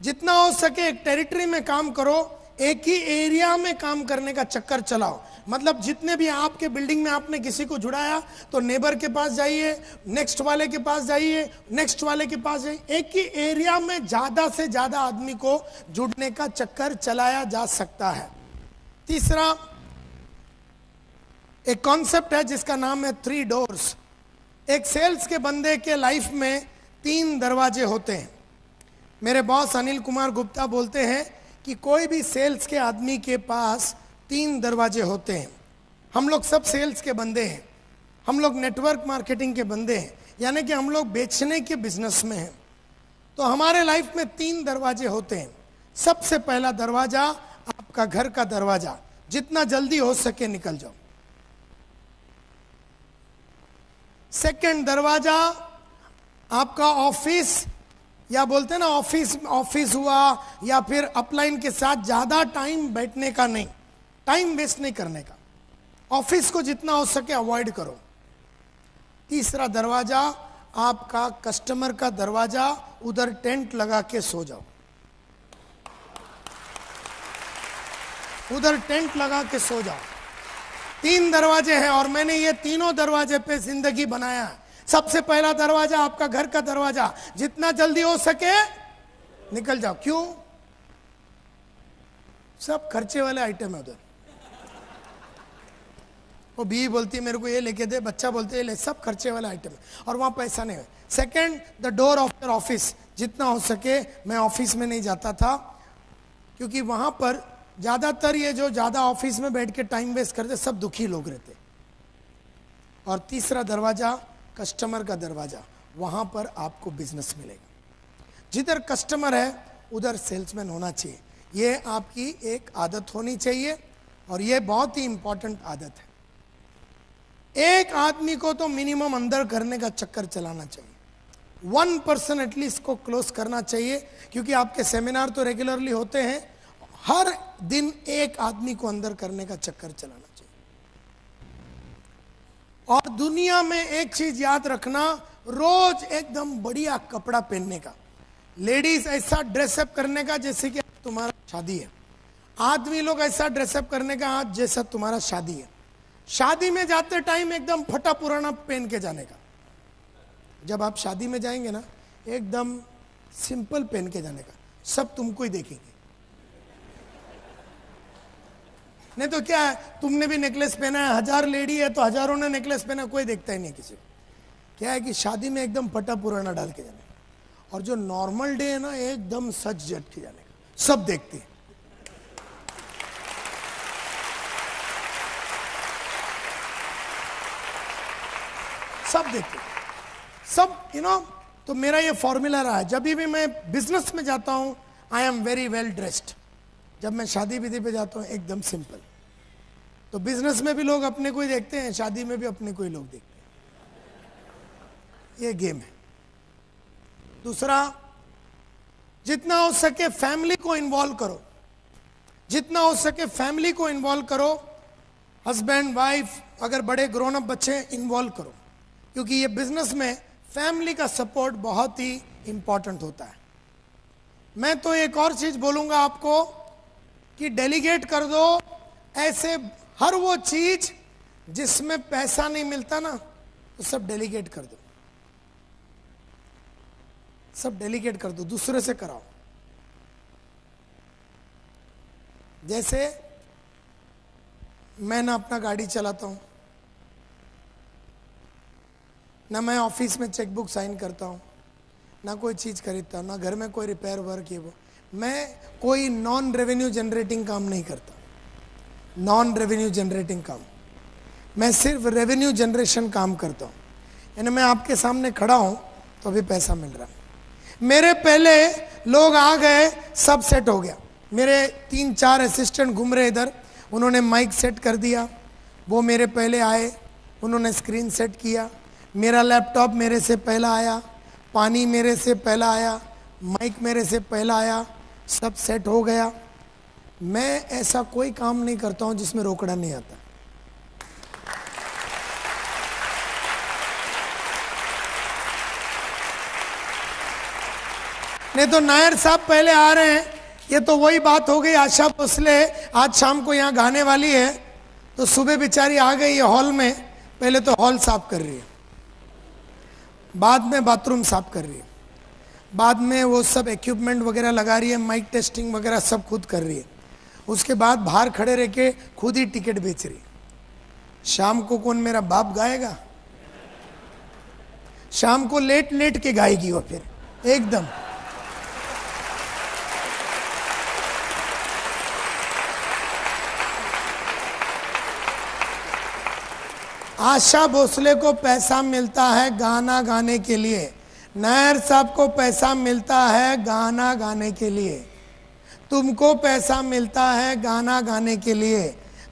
[SPEAKER 2] जितना हो सके एक टेरिटरी में काम करो, एक ही एरिया में काम करने का चक्कर चलाओ। मतलब जितने भी आपके बिल्डिंग में आपने किसी को जुड़ाया तो नेबर के पास जाइए, नेक्स्ट वाले के पास जाइए, नेक्स्ट वाले के पास जाइए। एक ही एरिया में ज्यादा से ज्यादा आदमी को जुड़ने का चक्कर चलाया जा सकता है। तीसरा, एक कॉन्सेप्ट है जिसका नाम है 3 doors। एक सेल्स के बंदे के लाइफ में 3 दरवाजे होते हैं। मेरे बॉस अनिल कुमार गुप्ता बोलते हैं कि कोई भी सेल्स के आदमी के पास 3 दरवाजे होते हैं। हम लोग सब सेल्स के बंदे हैं, हम लोग नेटवर्क मार्केटिंग के बंदे हैं, यानी कि हम लोग बेचने के बिजनेस में हैं। तो हमारे लाइफ में 3 दरवाजे होते हैं। सबसे पहला दरवाजा आपका घर का दरवाजा, जितना जल्दी हो सके निकल जाओ। सेकंड दरवाजा आपका ऑफिस, या बोलते हैं ना ऑफिस हुआ, या फिर अपलाइन के साथ ज्यादा टाइम बैठने का नहीं, टाइम वेस्ट नहीं करने का। ऑफिस को जितना हो सके अवॉइड करो। तीसरा दरवाजा आपका कस्टमर का दरवाजा, उधर टेंट लगा के सो जाओ, उधर टेंट लगा के सो जाओ। 3 दरवाजे हैं और मैंने ये तीनों दरवाजे पे जिंदगी बनाया है। सबसे पहला दरवाजा आपका घर का दरवाजा, जितना जल्दी हो सके निकल जाओ। क्यों? सब खर्चे वाले आइटम है उधर। वो बीवी बोलती है मेरे को ये लेके दे, बच्चा बोलते है ले, सब खर्चे वाला आइटम है और वहां पैसा नहीं है। Second, the door of your office. जितना हो सके, मैं ऑफिस में नहीं जाता था क्योंकि वहां पर ज्यादातर ये जो ज्यादा ऑफिस में बैठ के टाइम वेस्ट करते सब दुखी लोग रहते। और तीसरा दरवाजा कस्टमर का दरवाजा, वहां पर आपको बिजनेस मिलेगा। जिधर कस्टमर है उधर सेल्समैन होना चाहिए। ये आपकी एक आदत होनी चाहिए और ये बहुत ही इंपॉर्टेंट आदत है। एक आदमी को तो मिनिमम अंदर करने का चक्कर चलाना चाहिए। 1% एटलीस्ट को क्लोज करना चाहिए, क्योंकि आपके सेमिनार तो रेगुलरली होते हैं। हर दिन एक आदमी को अंदर करने का चक्कर चलाना चाहिए। और दुनिया में एक चीज याद रखना, रोज एकदम बढ़िया कपड़ा पहनने का। लेडीज ऐसा ड्रेसअप करने का जैसे कि तुम्हारा शादी है। आदमी लोग ऐसा ड्रेसअप करने का आज जैसा तुम्हारा शादी है। शादी में जाते टाइम एकदम फटा पुराना पहन के जाने का। जब आप शादी में जाएंगे ना, एकदम सिंपल पहन के जाने का, सब तुमको ही देखेंगे। नहीं तो क्या है, तुमने भी नेकलेस पहना है, 1000 लेडी है तो हजारों ने नेकलेस पहना, कोई देखता ही नहीं किसी को। क्या है कि शादी में एकदम फटा पुराना डाल के जाने का, और जो नॉर्मल डे है ना, एकदम सच जट के जाने का, सब देखते हैं। सब देखते हैं, सब तो मेरा ये फॉर्मूला रहा है। जब भी मैं बिजनेस में जाता हूं, I am very well dressed. जब मैं शादी विधि पे जाता हूं, एकदम सिंपल। तो बिजनेस में भी लोग अपने को ही देखते हैं, शादी में भी अपने को ही लोग देखते हैं। ये गेम है। दूसरा, जितना हो सके फैमिली को इन्वॉल्व करो, जितना हो सके फैमिली को इन्वॉल्व करो, हस्बैंड वाइफ, अगर बड़े ग्रोन अप बच्चे इन्वॉल्व करो, क्योंकि ये बिजनेस में फैमिली का सपोर्ट बहुत ही इंपॉर्टेंट होता है। मैं तो एक और चीज बोलूंगा आपको कि डेलीगेट कर दो ऐसे हर वो चीज जिसमें पैसा नहीं मिलता ना, तो सब डेलीगेट कर दो, सब डेलीगेट कर दो, दूसरे से कराओ। जैसे मैं ना अपना गाड़ी चलाता हूं, ना मैं ऑफिस में चेकबुक साइन करता हूं, ना कोई चीज खरीदता हूं, ना घर में कोई रिपेयर वर्क, ये वो मैं कोई नॉन रेवेन्यू जनरेटिंग काम नहीं करता, नॉन रेवेन्यू जनरेटिंग काम, मैं सिर्फ रेवेन्यू जनरेशन काम करता हूं। यानी मैं आपके सामने खड़ा हूं तो अभी पैसा मिल रहा है। मेरे पहले लोग आ गए, सब सेट हो गया, मेरे 3-4 असिस्टेंट घूम रहे इधर, उन्होंने माइक सेट कर दिया, वो मेरे पहले आए, उन्होंने स्क्रीन सेट किया, मेरा लैपटॉप मेरे से पहला आया, पानी मेरे से पहला आया, माइक मेरे से पहला आया, सब सेट हो गया। मैं ऐसा कोई काम नहीं करता हूं जिसमें रोकड़ा नहीं आता। नहीं तो नायर साहब पहले आ रहे हैं, ये तो वही बात हो गई, आशा भोसले आज शाम को यहाँ गाने वाली है, तो सुबह बेचारी आ गई है हॉल में, पहले तो हॉल साफ कर रही है, बाद में बाथरूम साफ कर रही है, बाद में वो सब इक्विपमेंट वगैरह लगा रही है, माइक टेस्टिंग वगैरह सब खुद कर रही है, उसके बाद बाहर खड़े रह के खुद ही टिकट बेच रही। शाम को कौन मेरा बाप गाएगा? शाम को लेट लेट के गाएगी वो, फिर एकदम। आशा भोसले को पैसा मिलता है गाना गाने के लिए, नायर साहब को पैसा मिलता है गाना गाने के लिए, तुमको पैसा मिलता है गाना गाने के लिए।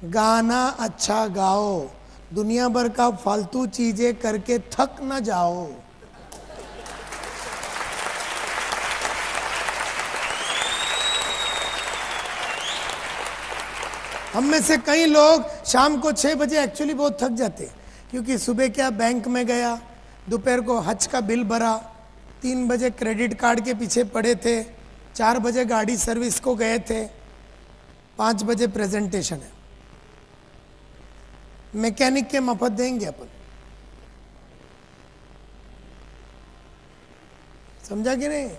[SPEAKER 2] गाना अच्छा गाओ, दुनिया भर का फालतू चीजें करके थक न जाओ। हम में से कई लोग शाम को 6 बजे एक्चुअली बहुत थक जाते हैं, क्योंकि सुबह क्या बैंक में गया, दोपहर को हज का बिल भरा, 3 बजे क्रेडिट कार्ड के पीछे पड़े थे, 4 बजे गाड़ी सर्विस को गए थे, 5 बजे प्रेजेंटेशन है, मैकेनिक के मफत देंगे अपन। समझा कि नहीं?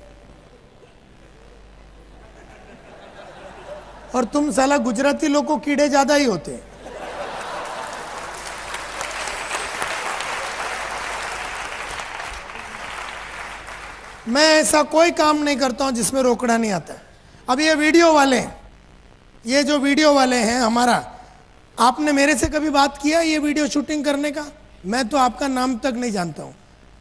[SPEAKER 2] और तुम साला गुजराती लोग को कीड़े ज्यादा ही होते हैं। मैं ऐसा कोई काम नहीं करता हूं जिसमें रोकड़ा नहीं आता। अब ये वीडियो वाले, ये जो वीडियो वाले हैं हमारा, आपने मेरे से कभी बात किया ये वीडियो शूटिंग करने का? मैं तो आपका नाम तक नहीं जानता हूं।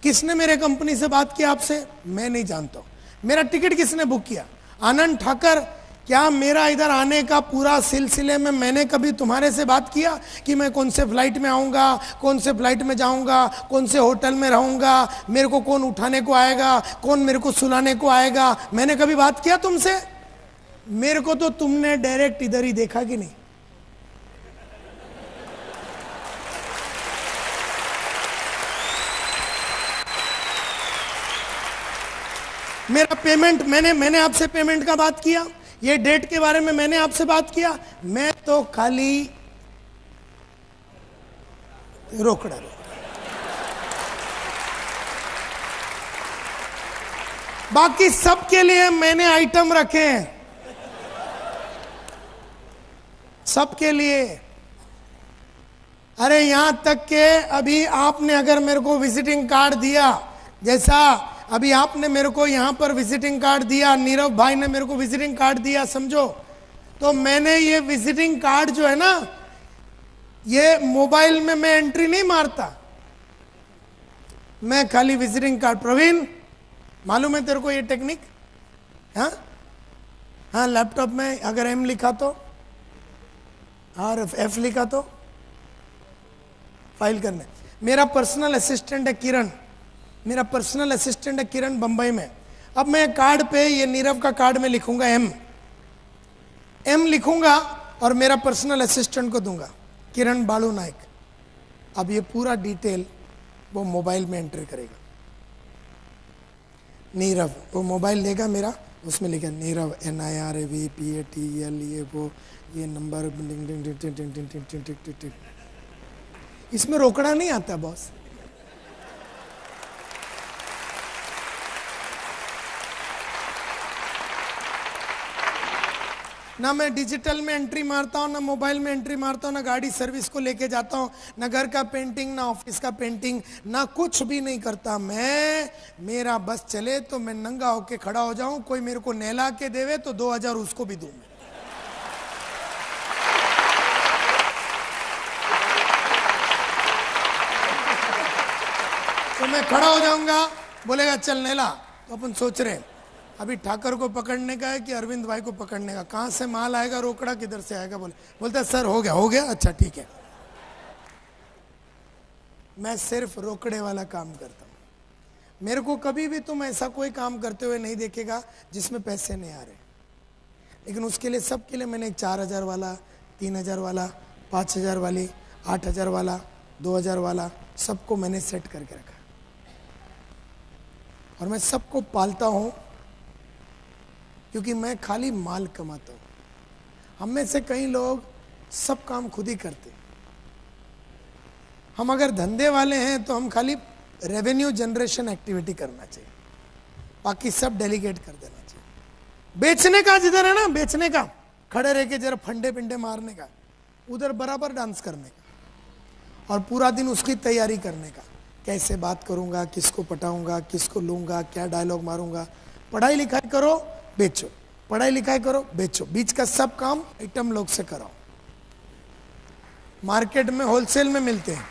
[SPEAKER 2] किसने मेरे कंपनी से बात किया आपसे? मैं नहीं जानता हूं। मेरा टिकट किसने बुक किया? आनंद ठाकर। क्या मेरा इधर आने का पूरा सिलसिले में मैंने कभी तुम्हारे से बात किया कि मैं कौन से फ्लाइट में आऊँगा, कौन से फ्लाइट में जाऊँगा, कौन से होटल में रहूँगा, मेरे को कौन उठाने को आएगा, कौन मेरे को सुलाने को आएगा? मैंने कभी बात किया तुमसे? मेरे को तो तुमने डायरेक्ट इधर ही देखा कि नहीं? मेरा पेमेंट, मैंने आपसे पेमेंट का बात किया, ये डेट के बारे में मैंने आपसे बात किया? मैं तो खाली रोकड़ा। बाकी सबके लिए मैंने आइटम रखे हैं, सबके लिए। अरे यहां तक के अभी आपने अगर मेरे को विजिटिंग कार्ड दिया, जैसा अभी आपने मेरे को यहां पर विजिटिंग कार्ड दिया, नीरव भाई ने मेरे को विजिटिंग कार्ड दिया, समझो, तो मैंने ये विजिटिंग कार्ड जो है ना, ये मोबाइल में मैं एंट्री नहीं मारता, मैं खाली विजिटिंग कार्ड। प्रवीण, मालूम है तेरे को ये टेक्निक? हाँ हाँ, लैपटॉप में अगर एम लिखा तो और एफ लिखा तो फाइल करने। मेरा पर्सनल असिस्टेंट है किरण, मेरा पर्सनल असिस्टेंट है किरण, बंबई में। अब मैं कार्ड पे, ये नीरव का कार्ड में लिखूंगा एम लिखूंगा और मेरा पर्सनल असिस्टेंट को दूंगा, किरण बालू नायक। अब ये पूरा डिटेल वो मोबाइल में एंटर करेगा। नीरव, वो मोबाइल लेगा मेरा, उसमें लिखा नीरव NIRAVPATEL, ये नंबर, इसमें रोकड़ा नहीं आता बॉस। ना मैं डिजिटल में एंट्री मारता हूँ, ना मोबाइल में एंट्री मारता हूँ, ना गाड़ी सर्विस को लेके जाता हूँ, ना घर का पेंटिंग, ना ऑफिस का पेंटिंग, ना कुछ भी नहीं करता मैं। मेरा बस चले तो मैं नंगा होके खड़ा हो जाऊं, कोई मेरे को नहला के देवे तो 2000 उसको भी दूं। तो मैं खड़ा हो जाऊंगा, बोलेगा चल नहला, तो अपन सोच रहे हैं अभी ठाकर को पकड़ने का है कि अरविंद भाई को पकड़ने का, कहां से माल आएगा, रोकड़ा किधर से आएगा। बोलता सर हो गया, अच्छा ठीक है। मैं सिर्फ रोकड़े वाला काम करता हूं। मेरे को कभी भी तुम ऐसा कोई काम करते हुए नहीं देखेगा जिसमें पैसे नहीं आ रहे। लेकिन उसके लिए, सबके लिए मैंने 4000 वाला, 3000 वाला, 5000 वाली, 8000 वाला, 2000 वाला, सबको मैंने सेट करके रखा। और मैं सबको पालता हूं क्योंकि मैं खाली माल कमाता हूं। हम में से कई लोग सब काम खुद ही करते। हम अगर धंधे वाले हैं तो हम खाली रेवेन्यू जनरेशन एक्टिविटी करना चाहिए, बाकी सब डेलीगेट कर देना चाहिए। बेचने का जिधर है ना, बेचने का, खड़े रह के जरा फंडे पिंडे मारने का, उधर बराबर डांस करने का और पूरा दिन उसकी तैयारी करने का, कैसे बात करूंगा, किसको पटाऊंगा, किसको लूंगा, क्या डायलॉग मारूंगा। पढ़ाई लिखाई करो, बेचो, पढ़ाई लिखाई करो, बेचो, बीच का सब काम आइटम लोग से कराओ। मार्केट में होलसेल में मिलते हैं।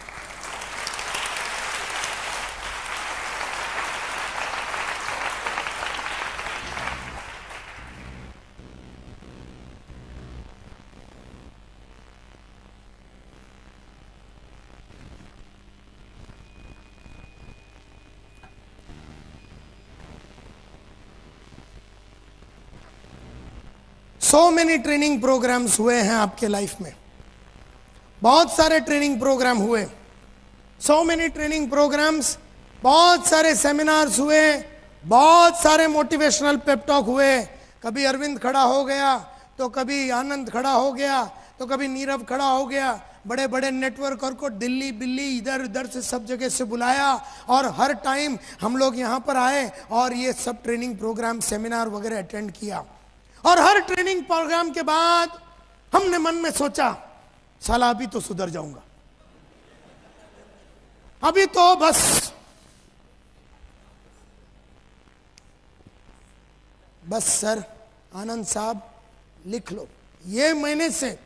[SPEAKER 2] So many ट्रेनिंग प्रोग्राम्स हुए हैं आपके लाइफ में, बहुत सारे ट्रेनिंग प्रोग्राम हुए, so many ट्रेनिंग प्रोग्राम्स, बहुत सारे सेमिनार्स हुए, बहुत सारे मोटिवेशनल पेप टॉक हुए। कभी अरविंद खड़ा हो गया, तो कभी आनंद खड़ा हो गया, तो कभी नीरव खड़ा हो गया। बड़े बड़े नेटवर्कर को दिल्ली बिल्ली इधर उधर से सब जगह से बुलाया और हर टाइम हम लोग यहाँ पर आए और ये सब ट्रेनिंग प्रोग्राम, सेमिनार वगैरह अटेंड किया। और हर ट्रेनिंग प्रोग्राम के बाद हमने मन में सोचा, साला अभी तो सुधर जाऊंगा, अभी तो बस सर आनंद साहब लिख लो। ये महीने से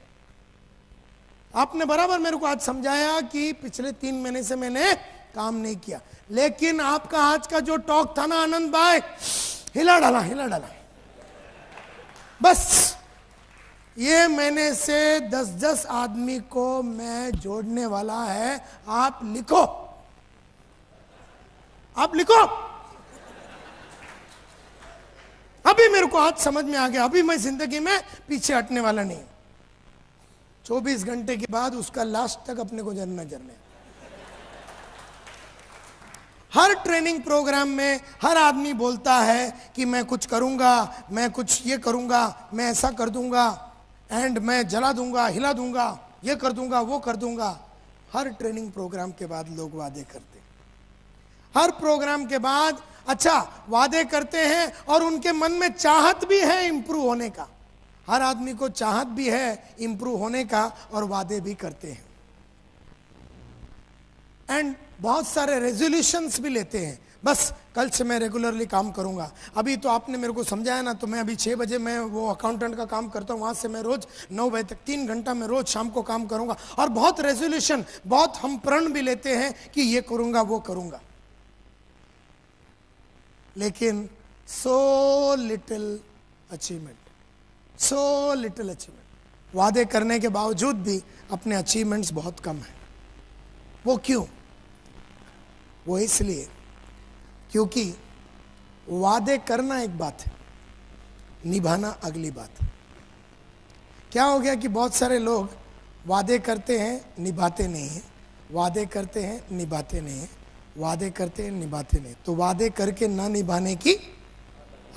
[SPEAKER 2] आपने बराबर मेरे को आज समझाया कि पिछले 3 महीने से मैंने काम नहीं किया, लेकिन आपका आज का जो टॉक था ना आनंद भाई, हिला डाला। बस ये महीने से 10-10 आदमी को मैं जोड़ने वाला है। आप लिखो। अभी मेरे को आज समझ में आ गया, अभी मैं जिंदगी में पीछे हटने वाला नहीं। 24 घंटे के बाद उसका लास्ट तक अपने को जरने। हर ट्रेनिंग प्रोग्राम में हर आदमी बोलता है कि मैं कुछ करूंगा, मैं कुछ ये करूंगा, मैं ऐसा कर दूंगा, एंड मैं जला दूंगा, हिला दूंगा, ये कर दूंगा, वो कर दूंगा। हर ट्रेनिंग प्रोग्राम के बाद लोग वादे करते हैं। हर प्रोग्राम के बाद अच्छा वादे करते हैं और उनके मन में चाहत भी है इंप्रूव होने का। हर आदमी को चाहत भी है इंप्रूव होने का और वादे भी करते हैं, एंड बहुत सारे रेजोल्यूशंस भी लेते हैं। बस कल से मैं रेगुलरली काम करूंगा। अभी तो आपने मेरे को समझाया ना, तो मैं अभी 6 बजे मैं वो अकाउंटेंट का काम करता हूँ, वहाँ से मैं रोज 9 बजे तक 3 घंटा मैं रोज शाम को काम करूंगा। और बहुत रेजोल्यूशन, बहुत हम प्रण भी लेते हैं कि ये करूंगा, वो करूंगा, लेकिन सो लिटिल अचीवमेंट। वादे करने के बावजूद भी अपने अचीवमेंट्स बहुत कम है। वो क्यों? वो इसलिए क्योंकि वादे करना एक बात है, निभाना अगली बात है। क्या हो गया कि बहुत सारे लोग वादे करते हैं, निभाते नहीं हैं, वादे करते हैं, निभाते नहीं हैं, वादे करते हैं, निभाते नहीं, तो वादे करके ना निभाने की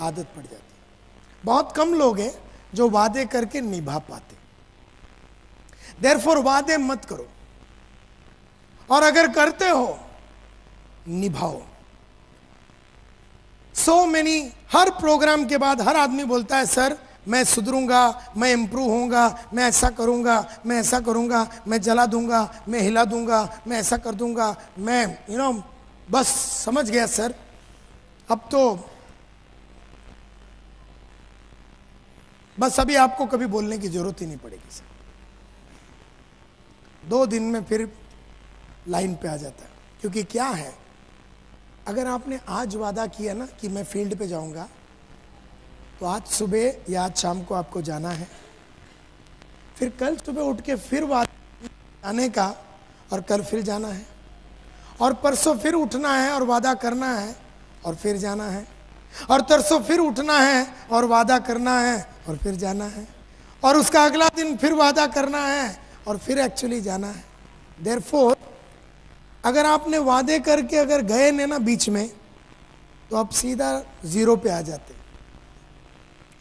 [SPEAKER 2] आदत पड़ जाती है। बहुत कम लोग हैं जो वादे करके निभा पाते। देयरफॉर वादे मत करो, और अगर करते हो निभाओ। सो मेनी, हर प्रोग्राम के बाद हर आदमी बोलता है सर मैं सुधरूंगा, मैं इंप्रूव होऊंगा, मैं ऐसा करूंगा, मैं ऐसा करूंगा, मैं जला दूंगा, मैं हिला दूंगा, मैं ऐसा कर दूंगा, मैं बस समझ गया सर, अब तो बस अभी आपको कभी बोलने की जरूरत ही नहीं पड़ेगी सर। 2 दिन में फिर लाइन पे आ जाता है। क्योंकि क्या है, अगर आपने आज वादा किया ना कि मैं फील्ड पे जाऊंगा, तो आज सुबह या आज शाम को आपको जाना है, फिर कल सुबह उठ के फिर वादा आने का, और कल फिर जाना है, और परसों फिर उठना है और वादा करना है और फिर जाना है, और तरसों फिर उठना है और वादा करना है और फिर जाना है, और उसका अगला दिन फिर वादा करना है और फिर एक्चुअली जाना है। देयरफॉर अगर आपने वादे करके अगर गए ने ना बीच में, तो आप सीधा 0 पे आ जाते।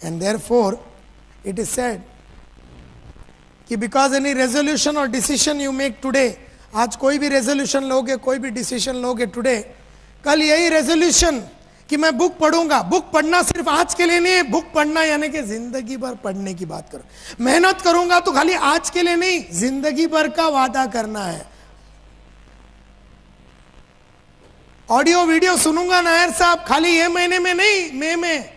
[SPEAKER 2] And therefore it is said कि बिकॉज एनी रेजोल्यूशन और डिसीजन यू मेक टुडे, आज कोई भी रेजोल्यूशन लोगे, कोई भी डिसीजन लोगे टुडे, कल यही रेजोल्यूशन कि मैं बुक पढ़ूंगा। बुक पढ़ना सिर्फ आज के लिए नहीं है, बुक पढ़ना यानी कि जिंदगी भर पढ़ने की बात करो। मेहनत करूंगा तो खाली आज के लिए नहीं, जिंदगी भर का वादा करना है। ऑडियो वीडियो सुनूंगा नायर साहब, खाली ये महीने में नहीं, मई में,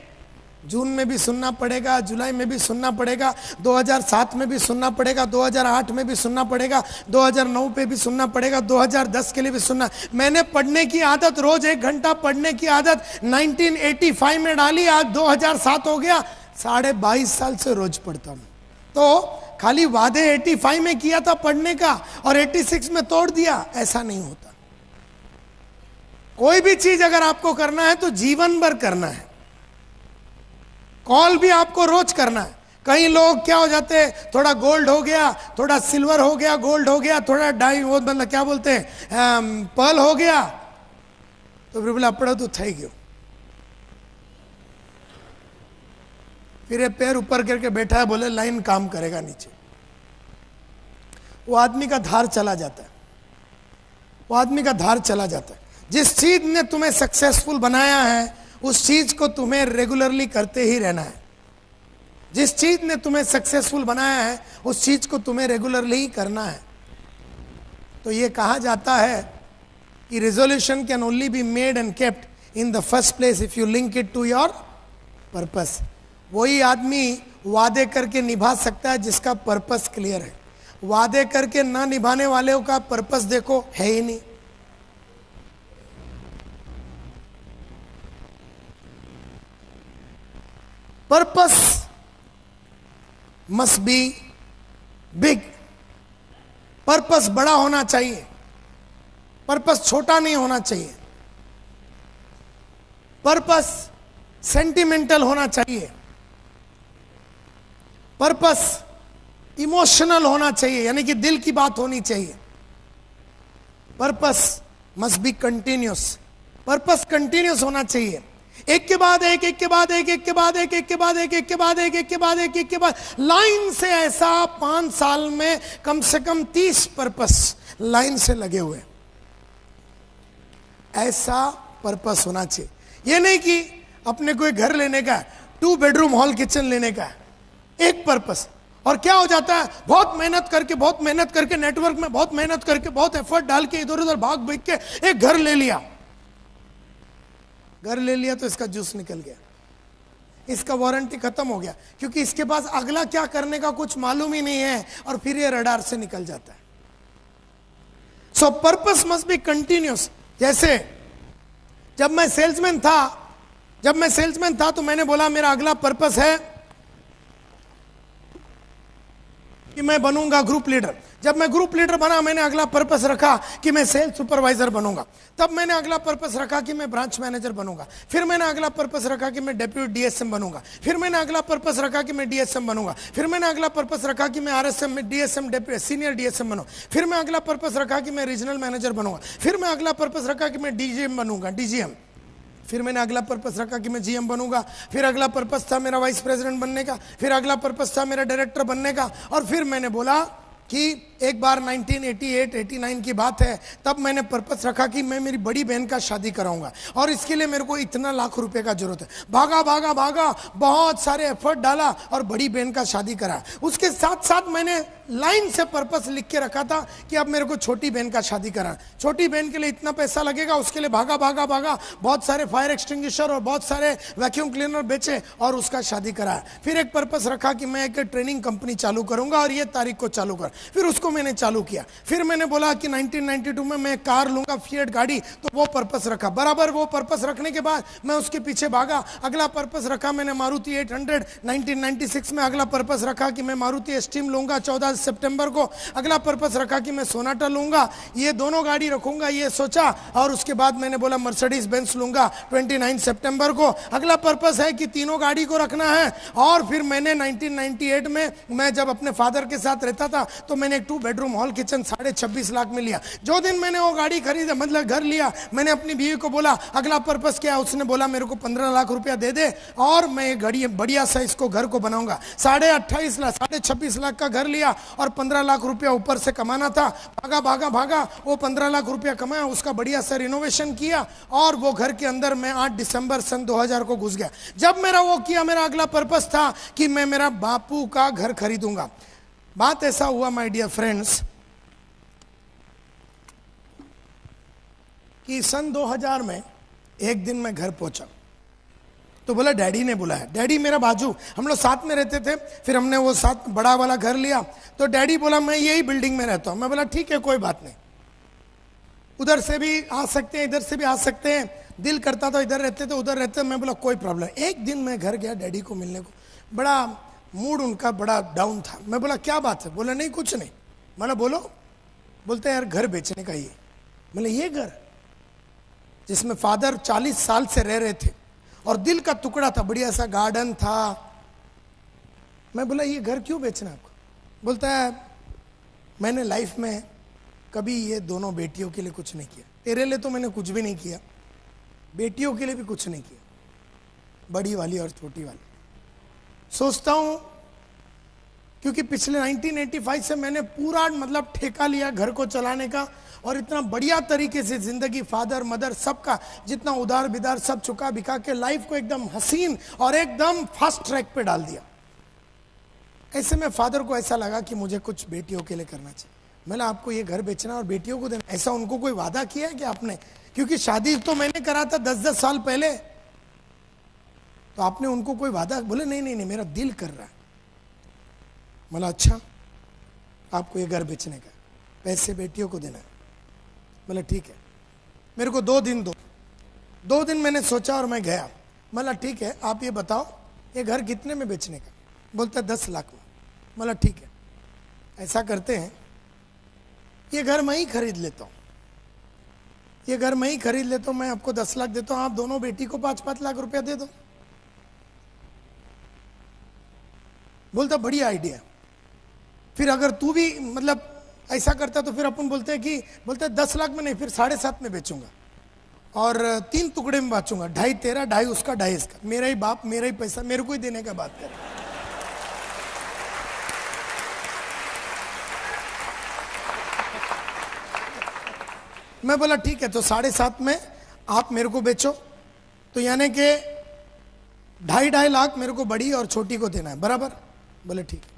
[SPEAKER 2] जून में भी सुनना पड़ेगा, जुलाई में भी सुनना पड़ेगा, 2007 में भी सुनना पड़ेगा, 2008 में भी सुनना पड़ेगा, 2009 पे भी सुनना पड़ेगा, 2010 के लिए भी सुनना। मैंने पढ़ने की आदत, रोज 1 घंटा पढ़ने की आदत 1985 में डाली, आज 2007 हो गया, 22.5 साल से रोज पढ़ता हूं। तो खाली वादे 85 में किया था पढ़ने का और 86 में तोड़ दिया, ऐसा नहीं होता। कोई भी चीज अगर आपको करना है तो जीवन भर करना है। कॉल भी आपको रोज करना है। कई लोग क्या हो जाते हैं, थोड़ा गोल्ड हो गया, थोड़ा सिल्वर हो गया, गोल्ड हो गया, थोड़ा डाई, वो मतलब क्या बोलते हैं, पर्ल हो गया, तो फिर बोला अपड़ा तो થઈ ગયો, फिर ये पैर ऊपर करके बैठा है, बोले लाइन काम करेगा नीचे। वो आदमी का धार चला जाता है, वो आदमी का धार चला जाता है। जिस चीज ने तुम्हें सक्सेसफुल बनाया है उस चीज को तुम्हें रेगुलरली करते ही रहना है। जिस चीज ने तुम्हें सक्सेसफुल बनाया है उस चीज को तुम्हें रेगुलरली ही करना है। तो ये कहा जाता है कि resolution can only be made and kept in the first place if you link it to your purpose. वही आदमी वादे करके निभा सकता है जिसका पर्पस क्लियर है। वादे करके ना निभाने वाले का पर्पस देखो है ही नहीं। Purpose must B big. Purpose बड़ा होना चाहिए, पर्पस छोटा नहीं होना चाहिए। पर्पस सेंटिमेंटल होना चाहिए, पर्पस इमोशनल होना चाहिए, यानी कि दिल की बात होनी चाहिए। Purpose must be continuous, purpose continuous होना चाहिए। एक के बाद एक, एक के बाद एक, एक के बाद एक, एक के बाद एक, एक के बाद एक, एक के बाद एक, एक के बाद लाइन से। ऐसा 5 साल में कम से कम 30 पर्पस लाइन से लगे हुए। ऐसा पर्पस होना चाहिए। ये नहीं कि अपने कोई घर लेने का, 2 बेडरूम हॉल किचन लेने का, एक पर्पस। और क्या हो जाता है, बहुत मेहनत करके नेटवर्क में बहुत मेहनत करके बहुत एफर्ट डाल के इधर उधर भाग भाग के एक घर ले लिया। घर ले लिया तो इसका जूस निकल गया, इसका वारंटी खत्म हो गया, क्योंकि इसके पास अगला क्या करने का कुछ मालूम ही नहीं है, और फिर ये रडार से निकल जाता है। सो पर्पस मस्ट बी कंटिन्यूस। जैसे जब मैं सेल्समैन था तो मैंने बोला मेरा अगला पर्पस है कि मैं बनूंगा ग्रुप लीडर। जब मैं ग्रुप लीडर बना, मैंने अगला पर्पस रखा कि मैं सेल्स सुपरवाइजर बनूंगा। तब मैंने अगला पर्पस रखा कि मैं ब्रांच मैनेजर बनूंगा। फिर मैंने अगला पर्पस रखा कि मैं डेप्यूटी डीएसएम बनूंगा। फिर मैंने अगला पर्पस रखा कि मैं डीएसएम बनूंगा। फिर मैंने अगला पर्पस रखा कि मैं आरएसएम में डीएसएम सीनियर डीएसएम बनूंगा। फिर मैं अगला पर्पस रखा कि मैं रीजनल मैनेजर बनूंगा। फिर मैं अगला पर्पस रखा कि मैं डीजीएम बनूंगा, डीजीएम। फिर मैंने अगला पर्पस रखा कि मैं जीएम बनूंगा। फिर अगला पर्पस था मेरा वाइस प्रेसिडेंट बनने का। फिर अगला पर्पस था मेरा डायरेक्टर बनने का। और फिर मैंने बोला कि एक बार 1988-89 की बात है, तब मैंने पर्पस रखा कि मैं मेरी बड़ी बहन का शादी कराऊंगा और इसके लिए मेरे को इतना लाख रुपए का जरूरत है। भागा भागा भागा, बहुत सारे एफर्ट डाला और बड़ी बहन का शादी करा। उसके साथ साथ मैंने लाइन से पर्पस लिख के रखा था कि अब मेरे को छोटी बहन का शादी करा। छोटी बहन के लिए इतना पैसा लगेगा, उसके लिए भागा भागा भागा, बहुत सारे फायर एक्सटिंग्विशर और बहुत सारे वैक्यूम क्लीनर बेचे और उसका शादी कराया। फिर एक पर्पस रखा कि मैं एक ट्रेनिंग कंपनी चालू करूंगा और ये तारीख को चालू कर। फिर उसको मैंने चालू किया। फिर मैंने बोला कि 1992 में मैं कार लूंगा, फिएट गाड़ी, तो वो पर्पस रखा। बराबर वो पर्पस रखने के बाद मैं उसके पीछे भागा। अगला पर्पस रखा मैंने मारुति 800। 1996 में अगला पर्पस रखा कि मैं मारुति एस्टीम लूंगा 14 सितंबर को। अगला पर्पस रखा कि मैं सोनाटा लूंगा, ये दोनों गाड़ी रखूंगा, ये सोचा। और उसके बाद मैंने बोला मर्सिडीज बेंज लूंगा 29 सितंबर को। अगला पर्पस है कि तीनों गाड़ी को रखना है। और फिर मैंने 1998 में मैं जब अपने फादर के साथ रहता था तो मैंने एक 2 बेडरूम हॉल किचन 26.5 लाख में लिया। जो दिन मैंने वो गाड़ी खरीदा, मतलब घर लिया, मैंने अपनी बीवी को बोला अगला पर्पस क्या है। उसने बोला मेरे को 15 लाख रुपया दे दे और मैं गाड़ी बढ़िया सा इसको घर को बनाऊंगा। 26.5 लाख का घर लिया और 15 लाख रुपया ऊपर से कमाना था। भागा भागा भागा, वो 15 लाख रुपया कमाया, उसका बढ़िया सा रिनोवेशन किया और वो घर के अंदर मैं 8 दिसंबर सन 2000 को घुस गया। जब मेरा वो किया, मेरा अगला पर्पस था कि मैं मेरा बापू का घर खरीदूंगा। बात ऐसा हुआ माय डियर फ्रेंड्स कि सन 2000 में एक दिन मैं घर पहुंचा तो बोला डैडी ने बुलाया। डैडी मेरा बाजू, हम लोग साथ में रहते थे। फिर हमने वो साथ बड़ा वाला घर लिया तो डैडी बोला मैं यही बिल्डिंग में रहता हूं। मैं बोला ठीक है, कोई बात नहीं, उधर से भी आ सकते हैं, इधर से भी आ सकते हैं, दिल करता था इधर रहते थे उधर रहते। मैं बोला कोई प्रॉब्लम। एक दिन मैं घर गया डैडी को मिलने को, बड़ा मूड उनका बड़ा डाउन था। मैं बोला क्या बात है? बोला नहीं कुछ नहीं। मैंने बोलो। बोलते यार घर बेचने का ये। बोले ये घर जिसमें फादर 40 साल से रह रहे थे और दिल का टुकड़ा था, बढ़िया सा गार्डन था। मैं बोला ये घर क्यों बेचना आपको? बोलता है मैंने लाइफ में कभी ये दोनों बेटियों के लिए कुछ नहीं किया। तेरे लिए तो मैंने कुछ भी नहीं किया, बेटियों के लिए भी कुछ नहीं किया, बड़ी वाली और छोटी वाली। सोचता हूं क्योंकि पिछले 1985 से मैंने पूरा मतलब ठेका लिया घर को चलाने का और इतना बढ़िया तरीके से जिंदगी, फादर मदर सबका जितना उधार बिदार सब चुका बिका के लाइफ को एकदम हसीन और एकदम फास्ट ट्रैक पे डाल दिया। ऐसे में फादर को ऐसा लगा कि मुझे कुछ बेटियों के लिए करना चाहिए। मैंने आपको ये घर बेचना और बेटियों को देना, ऐसा उनको कोई वादा किया है कि आपने? क्योंकि शादी तो मैंने करा था 10-10 साल पहले, तो आपने उनको कोई वादा? बोले नहीं नहीं नहीं, मेरा दिल कर रहा है। बोला अच्छा, आपको ये घर बेचने का, पैसे बेटियों को देना है। बोला ठीक है, मेरे को 2 दिन दो। 2 दिन मैंने सोचा और मैं गया। बोला ठीक है, आप ये बताओ ये घर कितने में बेचने का? बोलता 10 लाख में। बोला ठीक है, ऐसा करते हैं, ये घर मैं ही खरीद लेता हूँ, ये घर मैं ही खरीद लेता हूँ, मैं आपको 10 लाख देता हूँ, आप दोनों बेटी को 5-5 लाख रुपया दे दो। बोलता बढ़िया आइडिया। फिर अगर तू भी मतलब ऐसा करता तो फिर अपन बोलते हैं कि, बोलते 10 लाख में नहीं, फिर 7.5 में बेचूंगा और 3 टुकड़े में बांचूंगा, 2.5 तेरा, 2.5 उसका, 2.5 इसका। मेरा ही बाप, मेरा ही पैसा, मेरे को ही देने का बात कर। मैं बोला ठीक है, तो 7.5 में आप मेरे को बेचो, तो यानी कि 2.5 लाख मेरे को बड़ी और छोटी को देना है, बराबर? बोले ठीक है।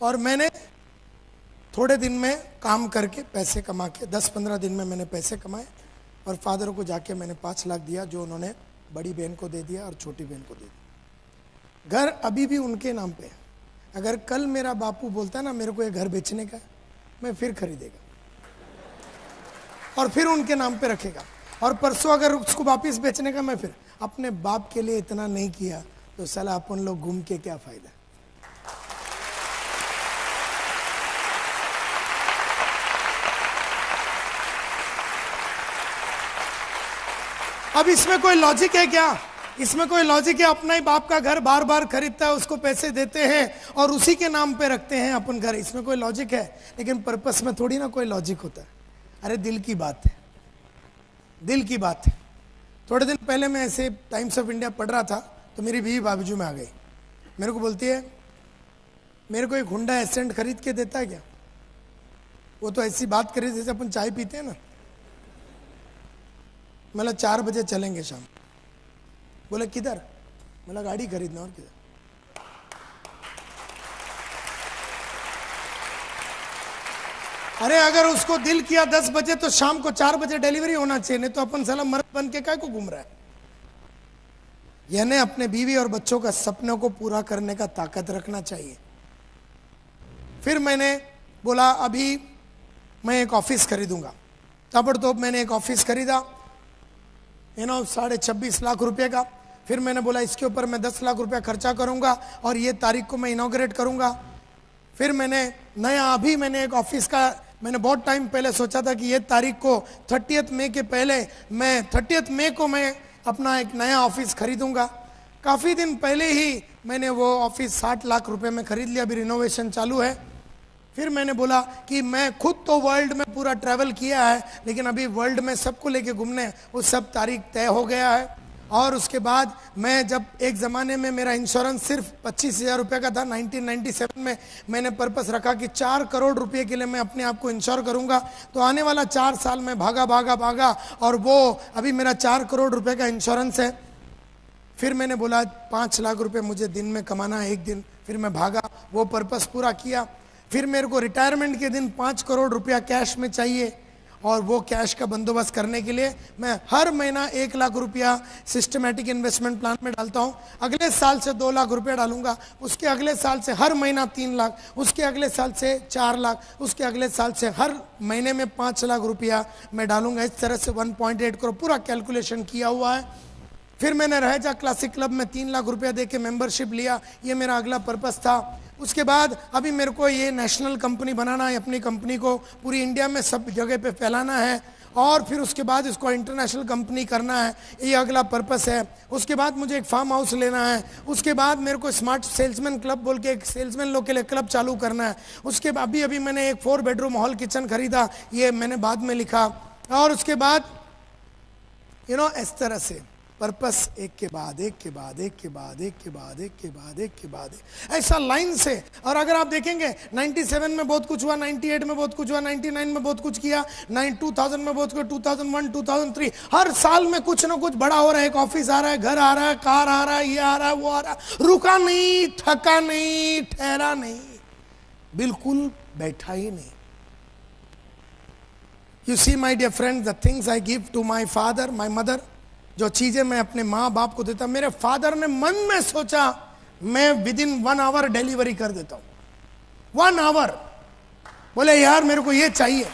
[SPEAKER 2] और मैंने थोड़े दिन में काम करके पैसे कमा के 10-15 दिन में मैंने पैसे कमाए और फादर को जाके मैंने 5 लाख दिया, जो उन्होंने बड़ी बहन को दे दिया और छोटी बहन को दे दिया। घर अभी भी उनके नाम पे है। अगर कल मेरा बापू बोलता ना मेरे को ये घर बेचने का, मैं फिर खरीदेगा और फिर उनके नाम पे रखेगा। और परसों अगर उसको वापिस बेचने का, मैं फिर अपने बाप के लिए इतना नहीं किया तो साला अपन लोग घूम के क्या फायदा। अब इसमें कोई लॉजिक है क्या? इसमें कोई लॉजिक है? अपना ही बाप का घर बार बार खरीदता है, उसको पैसे देते हैं और उसी के नाम पे रखते हैं अपन घर, इसमें कोई लॉजिक है? लेकिन पर्पस में थोड़ी ना कोई लॉजिक होता है। अरे दिल की बात है, दिल की बात है। थोड़े दिन पहले मैं ऐसे टाइम्स ऑफ इंडिया पढ़ रहा था, तो मेरी बीवी बाजू में आ गई, मेरे को बोलती है, मेरे को एक हुंडा एसेंट खरीद के देता है क्या? वो तो ऐसी बात करे जैसे अपन चाय पीते हैं ना। मतलब 4 बजे चलेंगे शाम। बोले किधर? मतलब गाड़ी खरीदना। और किधर? अरे अगर उसको दिल किया 10 बजे तो शाम को 4 बजे डिलीवरी होना चाहिए, नहीं तो अपन साला मर्द बन के काय को घूम रहा है। यानी अपने बीवी और बच्चों का सपनों को पूरा करने का ताकत रखना चाहिए। फिर मैंने बोला अभी मैं एक ऑफिस खरीदूंगा, ताबड़तोड़ मैंने एक ऑफिस खरीदा, 26.5 लाख रुपए का। फिर मैंने बोला इसके ऊपर मैं 10 लाख रुपया खर्चा करूंगा और ये तारीख को मैं इनॉग्रेट करूंगा। फिर मैंने मैंने एक ऑफिस का, मैंने बहुत टाइम पहले सोचा था कि ये तारीख को 30 मई के पहले, मैं 30 मई को मैं अपना एक नया ऑफिस खरीदूंगा। काफ़ी दिन पहले ही मैंने वो ऑफिस 60 लाख रुपए में खरीद लिया, अभी रिनोवेशन चालू है। फिर मैंने बोला कि मैं खुद तो वर्ल्ड में पूरा ट्रैवल किया है, लेकिन अभी वर्ल्ड में सबको लेके घूमने, वो सब तारीख तय हो गया है। और उसके बाद मैं जब एक ज़माने में मेरा इंश्योरेंस सिर्फ 25,000 रुपये का था, 1997 में मैंने पर्पस रखा कि 4 करोड़ रुपए के लिए मैं अपने आप को इंश्योर करूंगा। तो आने वाला 4 साल में भागा और वो अभी मेरा 4 करोड़ रुपए का इंश्योरेंस है। फिर मैंने बोला 5 लाख रुपए मुझे दिन में कमाना है एक दिन। फिर मैं भागा, वो पर्पस पूरा किया। फिर मेरे को रिटायरमेंट के दिन 5 करोड़ रुपया कैश में चाहिए, और वो कैश का बंदोबस्त करने के लिए मैं हर महीना 1 लाख रुपया सिस्टमैटिक इन्वेस्टमेंट प्लान में डालता हूँ। अगले साल से 2 लाख रुपया डालूंगा, उसके अगले साल से हर महीना 3 लाख, उसके अगले साल से 4 लाख, उसके अगले साल से हर महीने में 5 लाख रुपया मैं डालूंगा। इस तरह से 1.8 करोड़ पूरा कैलकुलेशन किया हुआ है। फिर मैंने रहेजा क्लासिक क्लब में 3 लाख रुपया दे के मेंबरशिप लिया, ये मेरा अगला पर्पस था। उसके बाद अभी मेरे को ये नेशनल कंपनी बनाना है, अपनी कंपनी को पूरी इंडिया में सब जगह पे फैलाना है, और फिर उसके बाद इसको इंटरनेशनल कंपनी करना है, ये अगला पर्पस है। उसके बाद मुझे एक फार्म हाउस लेना है। उसके बाद मेरे को स्मार्ट सेल्समैन क्लब बोल के एक सेल्समैन लोग के लिए क्लब चालू करना है। उसके बाद अभी मैंने एक 4 बेडरूम हॉल किचन खरीदा, ये मैंने बाद में लिखा। और उसके बाद इस तरह से पर्पस एक के बाद एक के बाद एक के बाद एक के बाद एक के बाद एक के बाद ऐसा लाइन से। और अगर आप देखेंगे 97 में बहुत कुछ हुआ, 98 में बहुत कुछ हुआ, 99 में बहुत कुछ किया, 2000 में बहुत कुछ, 2001 2003 हर साल में कुछ ना कुछ बड़ा हो रहा है। एक ऑफिस आ रहा है, घर आ रहा है, कार आ रहा है, ये आ रहा है, वो आ रहा है। रुका नहीं, थका नहीं, ठहरा नहीं, बिल्कुल बैठा ही नहीं। You see my dear friend, the things I give to my father my mother, जो चीजें मैं अपने माँ बाप को देता, मेरे फादर ने मन में सोचा मैं विदिन 1 आवर डिलीवरी कर देता हूं। 1 आवर, बोले यार मेरे को ये चाहिए।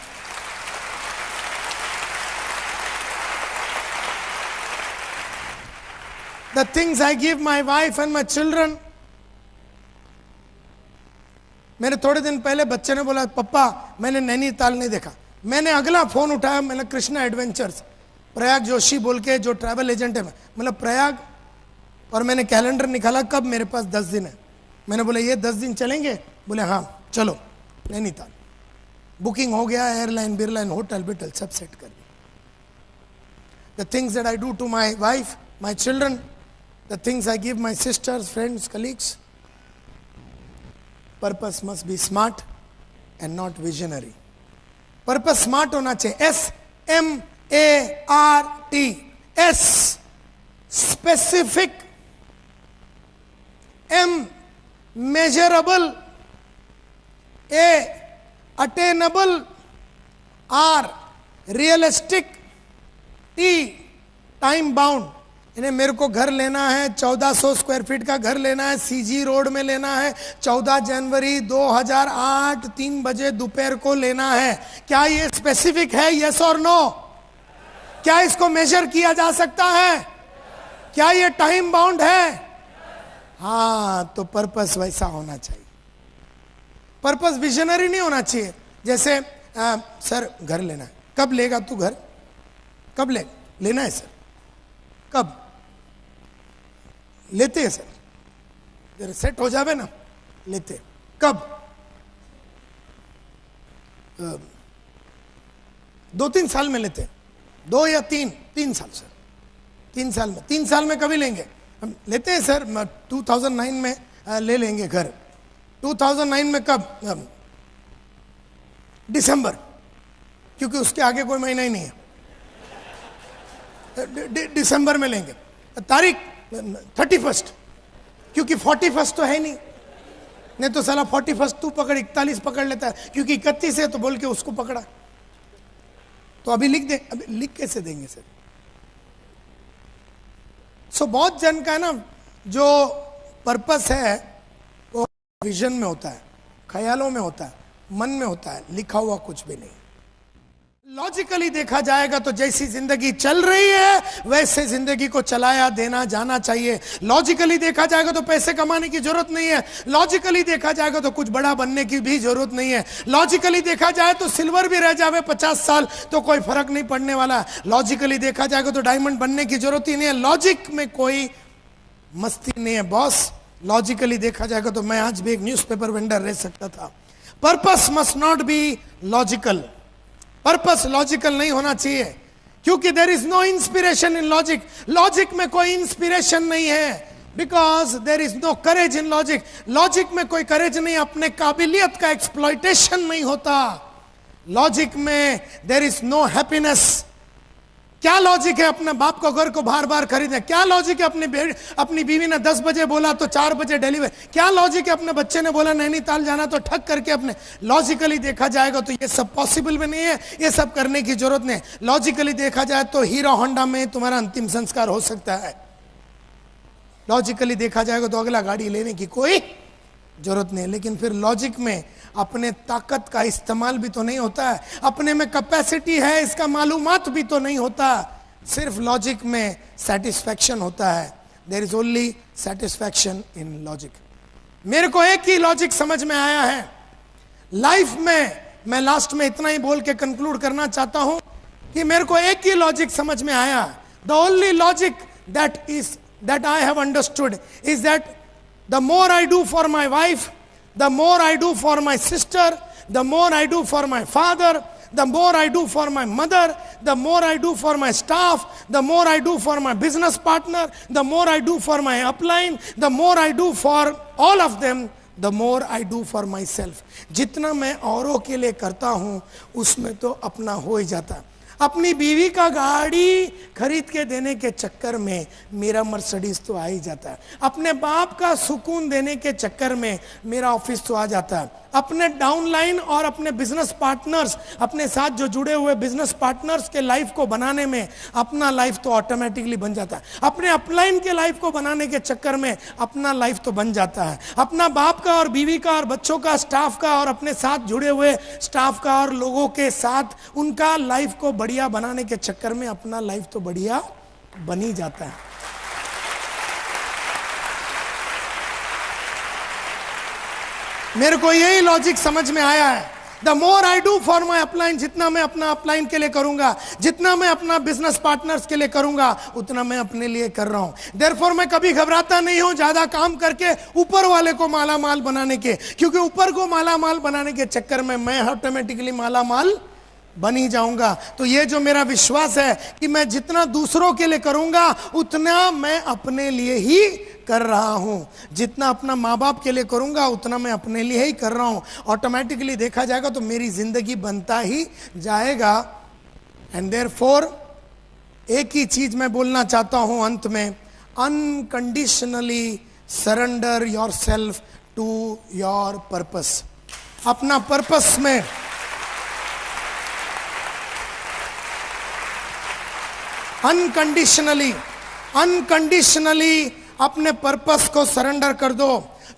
[SPEAKER 2] The things I give my wife and my children. मेरे थोड़े दिन पहले बच्चे ने बोला पप्पा मैंने नैनीताल नहीं देखा। मैंने अगला फोन उठाया, मैंने कृष्णा एडवेंचर्स, प्रयाग जोशी बोल के जो ट्रैवल एजेंट है, मतलब प्रयाग, और मैंने कैलेंडर निकाला कब मेरे पास 10 दिन है। मैंने बोला ये 10 दिन चलेंगे? बोले हाँ चलो नैनीताल। बुकिंग हो गया, एयरलाइन बिरलाइन होटल बिटल सब सेट कर दिया। The things that I do to my wife my children, the things I give my sisters friends colleagues. Purpose must be smart and not visionary. Purpose smart होना चाहिए, SMART, S specific, M measurable, A attainable, R realistic, T time bound. इन्हें मेरे को घर लेना है, 1400 स्क्वायर फीट का घर लेना है, CG रोड में लेना है, 14 जनवरी 2008 3 बजे दोपहर को लेना है। क्या ये स्पेसिफिक है? यस और नो? क्या इसको मेजर किया जा सकता है? क्या ये टाइम बाउंड है? हाँ, तो पर्पस वैसा होना चाहिए। पर्पस विजनरी नहीं होना चाहिए। जैसे सर घर लेना है, कब लेगा तू घर? कब लेना है सर? कब लेते हैं सर? जरा सेट हो जावे ना, लेते कब? 2-3 साल में लेते हैं, 2 या 3 साल सर, 3 साल में, 3 साल में कभी लेंगे? हम लेते हैं सर 2009 में ले लेंगे घर। 2009 में कब? दिसंबर, क्योंकि उसके आगे कोई महीना ही नहीं है। दिसंबर में लेंगे। तारीख 31, क्योंकि 41 तो है नहीं तो साला 41 तू पकड़, 41 पकड़ लेता है, क्योंकि 31 है तो बोल के उसको पकड़ा। तो अभी लिख दे, अभी लिख कैसे देंगे सर? सो बहुत जन का ना जो पर्पस है वो विजन में होता है, ख्यालों में होता है, मन में होता है, लिखा हुआ कुछ भी नहीं। लॉजिकली देखा जाएगा तो जैसी जिंदगी चल रही है वैसे जिंदगी को चलाया देना जाना चाहिए। लॉजिकली देखा जाएगा तो पैसे कमाने की जरूरत नहीं है। लॉजिकली देखा जाएगा तो कुछ बड़ा बनने की भी जरूरत नहीं है। लॉजिकली देखा जाए तो सिल्वर भी रह जावे 50 साल तो कोई फर्क नहीं पड़ने वाला। लॉजिकली देखा जाएगा तो डायमंड बनने की जरूरत ही नहीं है। लॉजिक में कोई मस्ती नहीं है बॉस। लॉजिकली देखा जाएगा तो मैं आज भी एक न्यूज़पेपर वेंडर रह सकता था। Purpose must not be logical. Purpose logical नहीं होना चाहिए, क्योंकि there is no inspiration in logic. Logic में कोई इंस्पिरेशन नहीं है, because there is no courage in logic. Logic में कोई करेज नहीं, अपने काबिलियत का एक्सप्लॉइटेशन नहीं होता। लॉजिक में देयर इज नो हैप्पीनेस। क्या लॉजिक है अपने बाप को घर को बार बार खरीदने? क्या लॉजिक है अपनी बीवी ने 10 बजे बोला तो 4 बजे डिलीवर? क्या लॉजिक है अपने बच्चे ने बोला नैनीताल जाना तो ठग करके अपने? लॉजिकली देखा जाएगा तो ये सब पॉसिबल भी नहीं है, ये सब करने की जरूरत नहीं। लॉजिकली देखा जाए तो हीरो होंडा में तुम्हारा अंतिम संस्कार हो सकता है। लॉजिकली देखा जाएगा तो अगला गाड़ी लेने की कोई जरूरत नहीं। लेकिन फिर लॉजिक में अपने ताकत का इस्तेमाल भी तो नहीं होता है, अपने में कैपेसिटी है इसका मालूमात भी तो नहीं होता। सिर्फ लॉजिक में सेटिस्फैक्शन होता है। There is only satisfaction in logic. मेरे को एक ही लॉजिक समझ में आया है लाइफ में। मैं लास्ट में इतना ही बोल के कंक्लूड करना चाहता हूं कि मेरे को एक ही लॉजिक समझ में आया। The only logic that I have understood is that the more I do for my wife, the more I do for my sister, the more I do for my father, the more I do for my mother, the more I do for my staff, the more I do for my business partner, the more I do for my upline, the more I do for all of them, the more I do for myself. जितना मैं औरों के लिए करता हूं उसमें तो अपना हो ही जाता। अपनी बीवी का गाड़ी खरीद के देने के चक्कर में मेरा मर्सिडीज तो आ ही जाता है। अपने बाप का सुकून देने के चक्कर में मेरा ऑफिस तो आ जाता है। अपने डाउनलाइन और अपने बिजनेस पार्टनर्स, अपने साथ जो जुड़े हुए बिजनेस पार्टनर्स के लाइफ को बनाने में अपना लाइफ तो ऑटोमेटिकली बन जाता है। अपने अपलाइन के लाइफ को बनाने के चक्कर में अपना लाइफ तो बन जाता है। अपना बाप का और बीवी का और बच्चों का, स्टाफ का और अपने साथ जुड़े हुए स्टाफ का और लोगों के साथ उनका लाइफ को बढ़िया बनाने के चक्कर में अपना लाइफ तो बढ़िया बन ही जाता है। मेरे को यही लॉजिक समझ में आया है। The more I do for my upline, जितना मैं अपना अपलाइन के लिए करूंगा, जितना मैं अपना बिजनेस पार्टनर्स के लिए करूंगा, उतना मैं अपने लिए कर रहा हूं। देयरफॉर मैं कभी घबराता नहीं हूं ज्यादा काम करके ऊपर वाले को माला माल बनाने के, क्योंकि ऊपर को माला माल बनाने के चक्कर में मैं ऑटोमेटिकली माला माल बन ही जाऊंगा। तो ये जो मेरा विश्वास है कि मैं जितना दूसरों के लिए करूंगा उतना मैं अपने लिए ही कर रहा हूं। जितना अपना माँ बाप के लिए करूंगा उतना मैं अपने लिए ही कर रहा हूं। ऑटोमेटिकली देखा जाएगा तो मेरी जिंदगी बनता ही जाएगा। एंड देयरफॉर एक ही चीज मैं बोलना चाहता हूं अंत में, unconditionally surrender yourself to your purpose. अपना पर्पस में अनकंडीशनली अपने पर्पस को सरेंडर कर दो।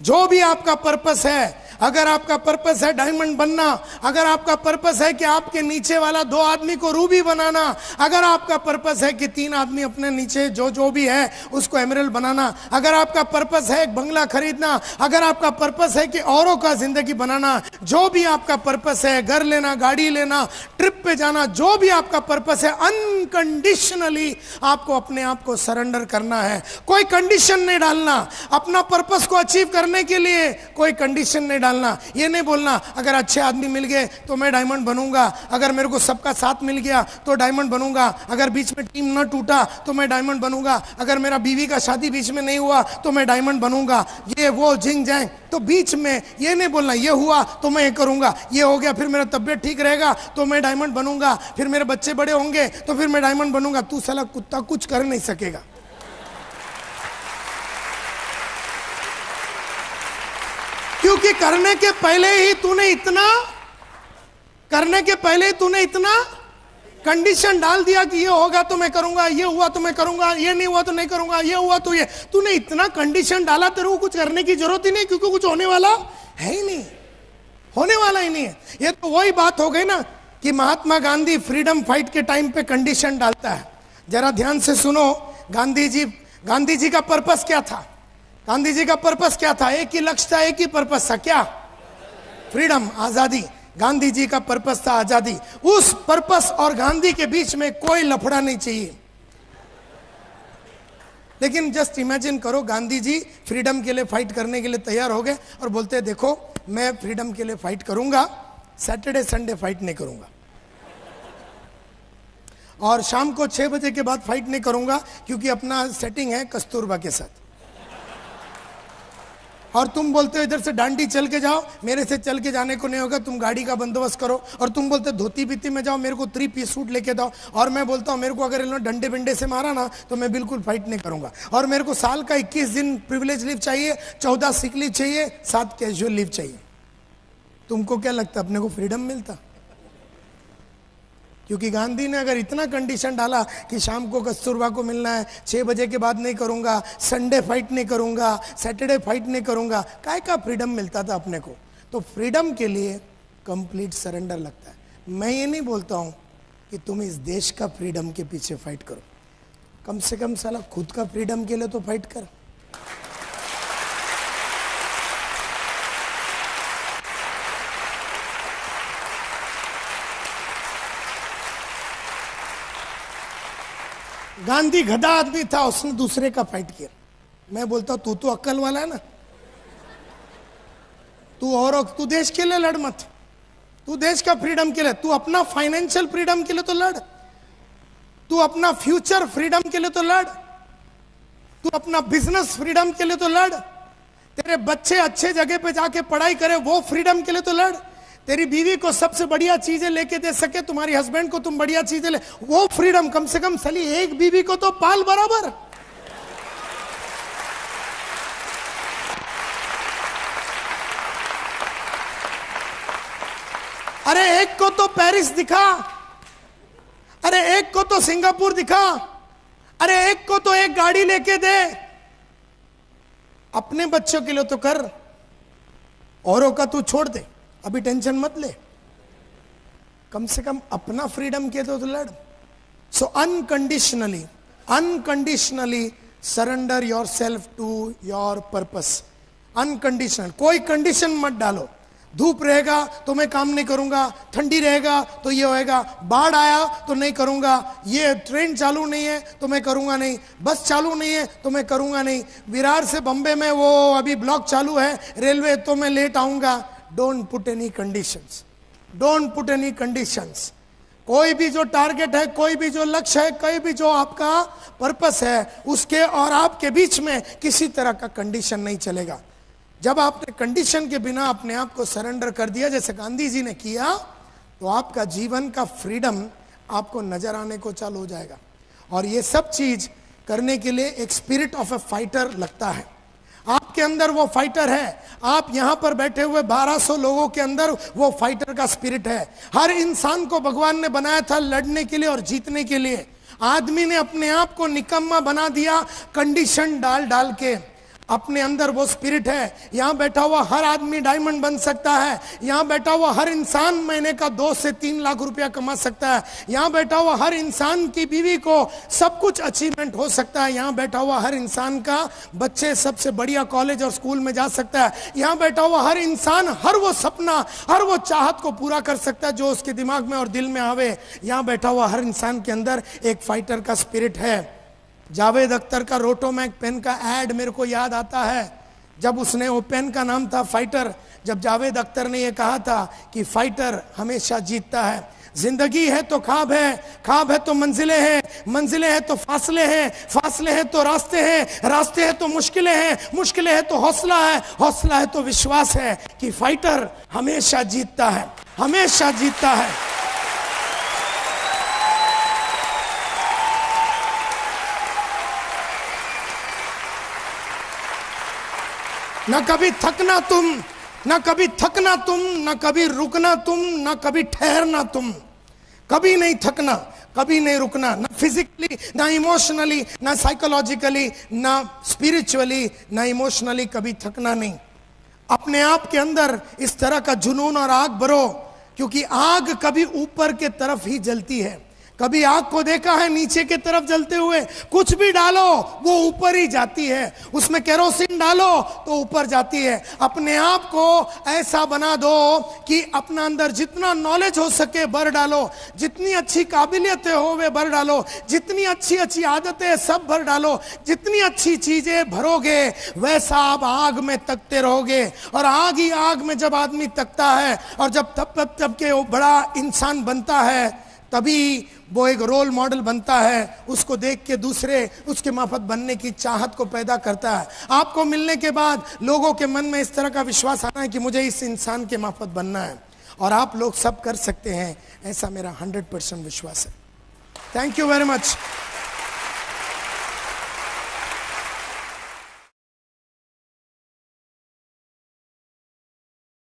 [SPEAKER 2] जो भी आपका पर्पस है, अगर आपका पर्पस है डायमंड बनना, अगर आपका पर्पस है कि आपके नीचे वाला 2 आदमी को रूबी बनाना, अगर आपका पर्पस है कि 3 आदमी अपने नीचे जो भी है उसको एमरल्ड बनाना, अगर आपका पर्पस है एक बंगला खरीदना, अगर आपका पर्पस है कि औरों का जिंदगी बनाना, जो भी आपका पर्पस है, घर लेना, गाड़ी लेना, ट्रिप पे जाना, जो भी आपका पर्पस है, अनकंडीशनली आपको अपने आप को सरेंडर करना है। कोई कंडीशन नहीं डालना। अपना पर्पस को अचीव करने के लिए कोई कंडीशन नहीं डालना। ये नहीं बोलना अगर अच्छे आदमी मिल गए तो मैं डायमंड बनूंगा, अगर मेरे को सबका साथ मिल गया तो डायमंड बनूंगा, अगर बीच में टीम न टूटा तो मैं डायमंड बनूंगा, अगर मेरा बीवी का शादी बीच में नहीं हुआ तो मैं डायमंड बनूंगा, ये वो जिंग जैंग। तो बीच में ये नहीं बोलना ये हुआ तो मैं ये करूंगा, ये हो गया फिर मेरा तबियत ठीक रहेगा तो मैं डायमंड बनूंगा, फिर मेरे बच्चे बड़े होंगे तो फिर मैं डायमंड बनूंगा। तू साला कुत्ता कुछ कर नहीं सकेगा। क्योंकि करने के पहले ही तूने इतना कंडीशन डाल दिया कि ये होगा तो मैं करूंगा, ये हुआ तो मैं करूंगा, ये नहीं हुआ तो नहीं करूंगा, ये हुआ तो ये। तूने इतना कंडीशन डाला, तेरे को कुछ करने की जरूरत ही नहीं, क्योंकि कुछ होने वाला है ही नहीं, होने वाला ही नहीं है। ये तो वही बात हो गई ना कि महात्मा गांधी फ्रीडम फाइट के टाइम पे कंडीशन डालता है। जरा ध्यान से सुनो, गांधी जी का पर्पस क्या था? गांधी जी का पर्पस क्या था? एक ही लक्ष्य था, एक ही पर्पस था, क्या? फ्रीडम, आजादी। गांधी जी का पर्पस था आजादी। उस पर्पस और गांधी के बीच में कोई लफड़ा नहीं चाहिए। लेकिन जस्ट इमेजिन करो, गांधी जी फ्रीडम के लिए फाइट करने के लिए तैयार हो गए और बोलते हैं देखो मैं फ्रीडम के लिए फाइट करूंगा, सैटरडे संडे फाइट नहीं करूंगा, और शाम को 6 बजे के बाद फाइट नहीं करूंगा क्योंकि अपना सेटिंग है कस्तूरबा के साथ। और तुम बोलते हो इधर से डांडी चल के जाओ, मेरे से चल के जाने को नहीं होगा, तुम गाड़ी का बंदोबस्त करो। और तुम बोलते हो धोती पीती में जाओ, मेरे को 3 पीस सूट लेके दो। और मैं बोलता हूँ मेरे को अगर इन्होंने डंडे बिंडे से मारा ना तो मैं बिल्कुल फाइट नहीं करूंगा। और मेरे को साल का 21 दिन प्रिविलेज लीव चाहिए, 14 सिक लीव चाहिए, 7 कैजुअल लीव चाहिए। तुमको क्या लगता अपने को फ्रीडम मिलता? क्योंकि गांधी ने अगर इतना कंडीशन डाला कि शाम को कस्तूरबा को मिलना है, 6 बजे के बाद नहीं करूंगा, संडे फाइट नहीं करूंगा, सैटरडे फाइट नहीं करूंगा, काय का फ्रीडम मिलता था अपने को? तो फ्रीडम के लिए कंप्लीट सरेंडर लगता है। मैं ये नहीं बोलता हूं कि तुम इस देश का फ्रीडम के पीछे फाइट करो, कम से कम साला खुद का फ्रीडम के लिए तो फाइट कर। गांधी गधा आदमी था, उसने दूसरे का फाइट किया। मैं बोलता हूं तू तो अक्ल वाला है ना, तू देश के लिए लड़ मत, तू देश का फ्रीडम के लिए, तू अपना फाइनेंशियल फ्रीडम के लिए तो लड़, तू अपना फ्यूचर फ्रीडम के लिए तो लड़, तू अपना बिजनेस फ्रीडम के लिए तो लड़, तेरे बच्चे अच्छे जगह पे जाके पढ़ाई करे वो फ्रीडम के लिए तो लड़, तेरी बीवी को सबसे बढ़िया चीजें लेके दे सके, तुम्हारी हस्बैंड को तुम बढ़िया चीजें ले, वो फ्रीडम। कम से कम साली एक बीवी को तो पाल बराबर। अरे एक को तो पेरिस दिखा, अरे एक को तो सिंगापुर दिखा, अरे एक को तो एक गाड़ी लेके दे। अपने बच्चों के लिए तो कर, औरों का तू छोड़ दे, अभी टेंशन मत ले, कम से कम अपना फ्रीडम के तो लड़। So unconditionally surrender yourself to your purpose. Unconditional, कोई कंडीशन मत डालो। धूप रहेगा तो मैं काम नहीं करूंगा, ठंडी रहेगा तो ये होएगा, बाढ़ आया तो नहीं करूंगा, ये ट्रेन चालू नहीं है तो मैं करूंगा नहीं, बस चालू नहीं है तो मैं करूंगा नहीं, विरार से बम्बे में वो अभी ब्लॉक चालू है रेलवे तो मैं लेट आऊंगा। Don't put any conditions, don't put any conditions. कोई भी जो टारगेट है, कोई भी जो लक्ष्य है, कोई भी जो आपका पर्पस है, उसके और आपके बीच में किसी तरह का कंडीशन नहीं चलेगा। जब आपने कंडीशन के बिना अपने आप को सरेंडर कर दिया जैसे गांधी जी ने किया, तो आपका जीवन का फ्रीडम आपको नजर आने को चालू हो जाएगा। और ये सब चीज करने के लिए एक स्पिरिट ऑफ ए फाइटर लगता है। आपके अंदर वो फाइटर है। आप यहां पर बैठे हुए 1200 लोगों के अंदर वो फाइटर का स्पिरिट है। हर इंसान को भगवान ने बनाया था लड़ने के लिए और जीतने के लिए। आदमी ने अपने आप को निकम्मा बना दिया कंडीशन डाल डाल के। अपने अंदर वो स्पिरिट है। यहां बैठा हुआ हर आदमी डायमंड बन सकता है। यहां बैठा हुआ हर इंसान महीने का 2 से 3 लाख रुपया कमा सकता है। यहां बैठा हुआ हर इंसान की बीवी को सब कुछ अचीवमेंट हो सकता है। यहां बैठा हुआ हर इंसान का बच्चे सबसे बढ़िया कॉलेज और स्कूल में जा सकता है। यहां बैठा हुआ हर इंसान हर वो सपना, हर वो चाहत को पूरा कर सकता है जो उसके दिमाग में और दिल में आवे। यहां बैठा हुआ हर इंसान के अंदर एक फाइटर का स्पिरिट है। जावेद अख्तर का रोटोमैक पेन का एड मेरे को याद आता है। जब उसने, वो पेन का नाम था फाइटर, जब जावेद अख्तर ने ये कहा था कि फाइटर हमेशा जीतता है। जिंदगी है तो ख्वाब है, ख्वाब है तो मंजिलें हैं, मंजिलें हैं तो फासले हैं, फासले हैं तो रास्ते हैं, रास्ते हैं तो मुश्किलें हैं, मुश्किलें हैं तो हौसला है, हौसला है तो विश्वास है कि फाइटर हमेशा जीतता है, हमेशा जीतता है। न कभी थकना तुम, न कभी थकना तुम, न कभी रुकना तुम, न कभी ठहरना तुम। कभी नहीं थकना, कभी नहीं रुकना, ना फिजिकली, ना इमोशनली, ना साइकोलॉजिकली, ना स्पिरिचुअली, ना इमोशनली, कभी थकना नहीं। अपने आप के अंदर इस तरह का जुनून और आग भरो, क्योंकि आग कभी ऊपर के तरफ ही जलती है। कभी आग को देखा है नीचे के तरफ जलते हुए? कुछ भी डालो वो ऊपर ही जाती है। उसमें केरोसिन डालो तो ऊपर जाती है। अपने आप को ऐसा बना दो कि अपना अंदर जितना नॉलेज हो सके भर डालो, जितनी अच्छी काबिलियतें हो वे भर डालो, जितनी अच्छी अच्छी आदतें सब भर डालो। जितनी अच्छी चीजें भरोगे वैसा आप आग में तकते रहोगे। और आग ही आग में जब आदमी तकता है और जब तब के वो बड़ा इंसान बनता है, तभी वो एक रोल मॉडल बनता है। उसको देख के दूसरे उसके माफत बनने की चाहत को पैदा करता है। आपको मिलने के बाद लोगों के मन में इस तरह का विश्वास आना है कि मुझे इस इंसान के माफत बनना है, और आप लोग सब कर सकते हैं, ऐसा मेरा 100% विश्वास है। Thank you very much.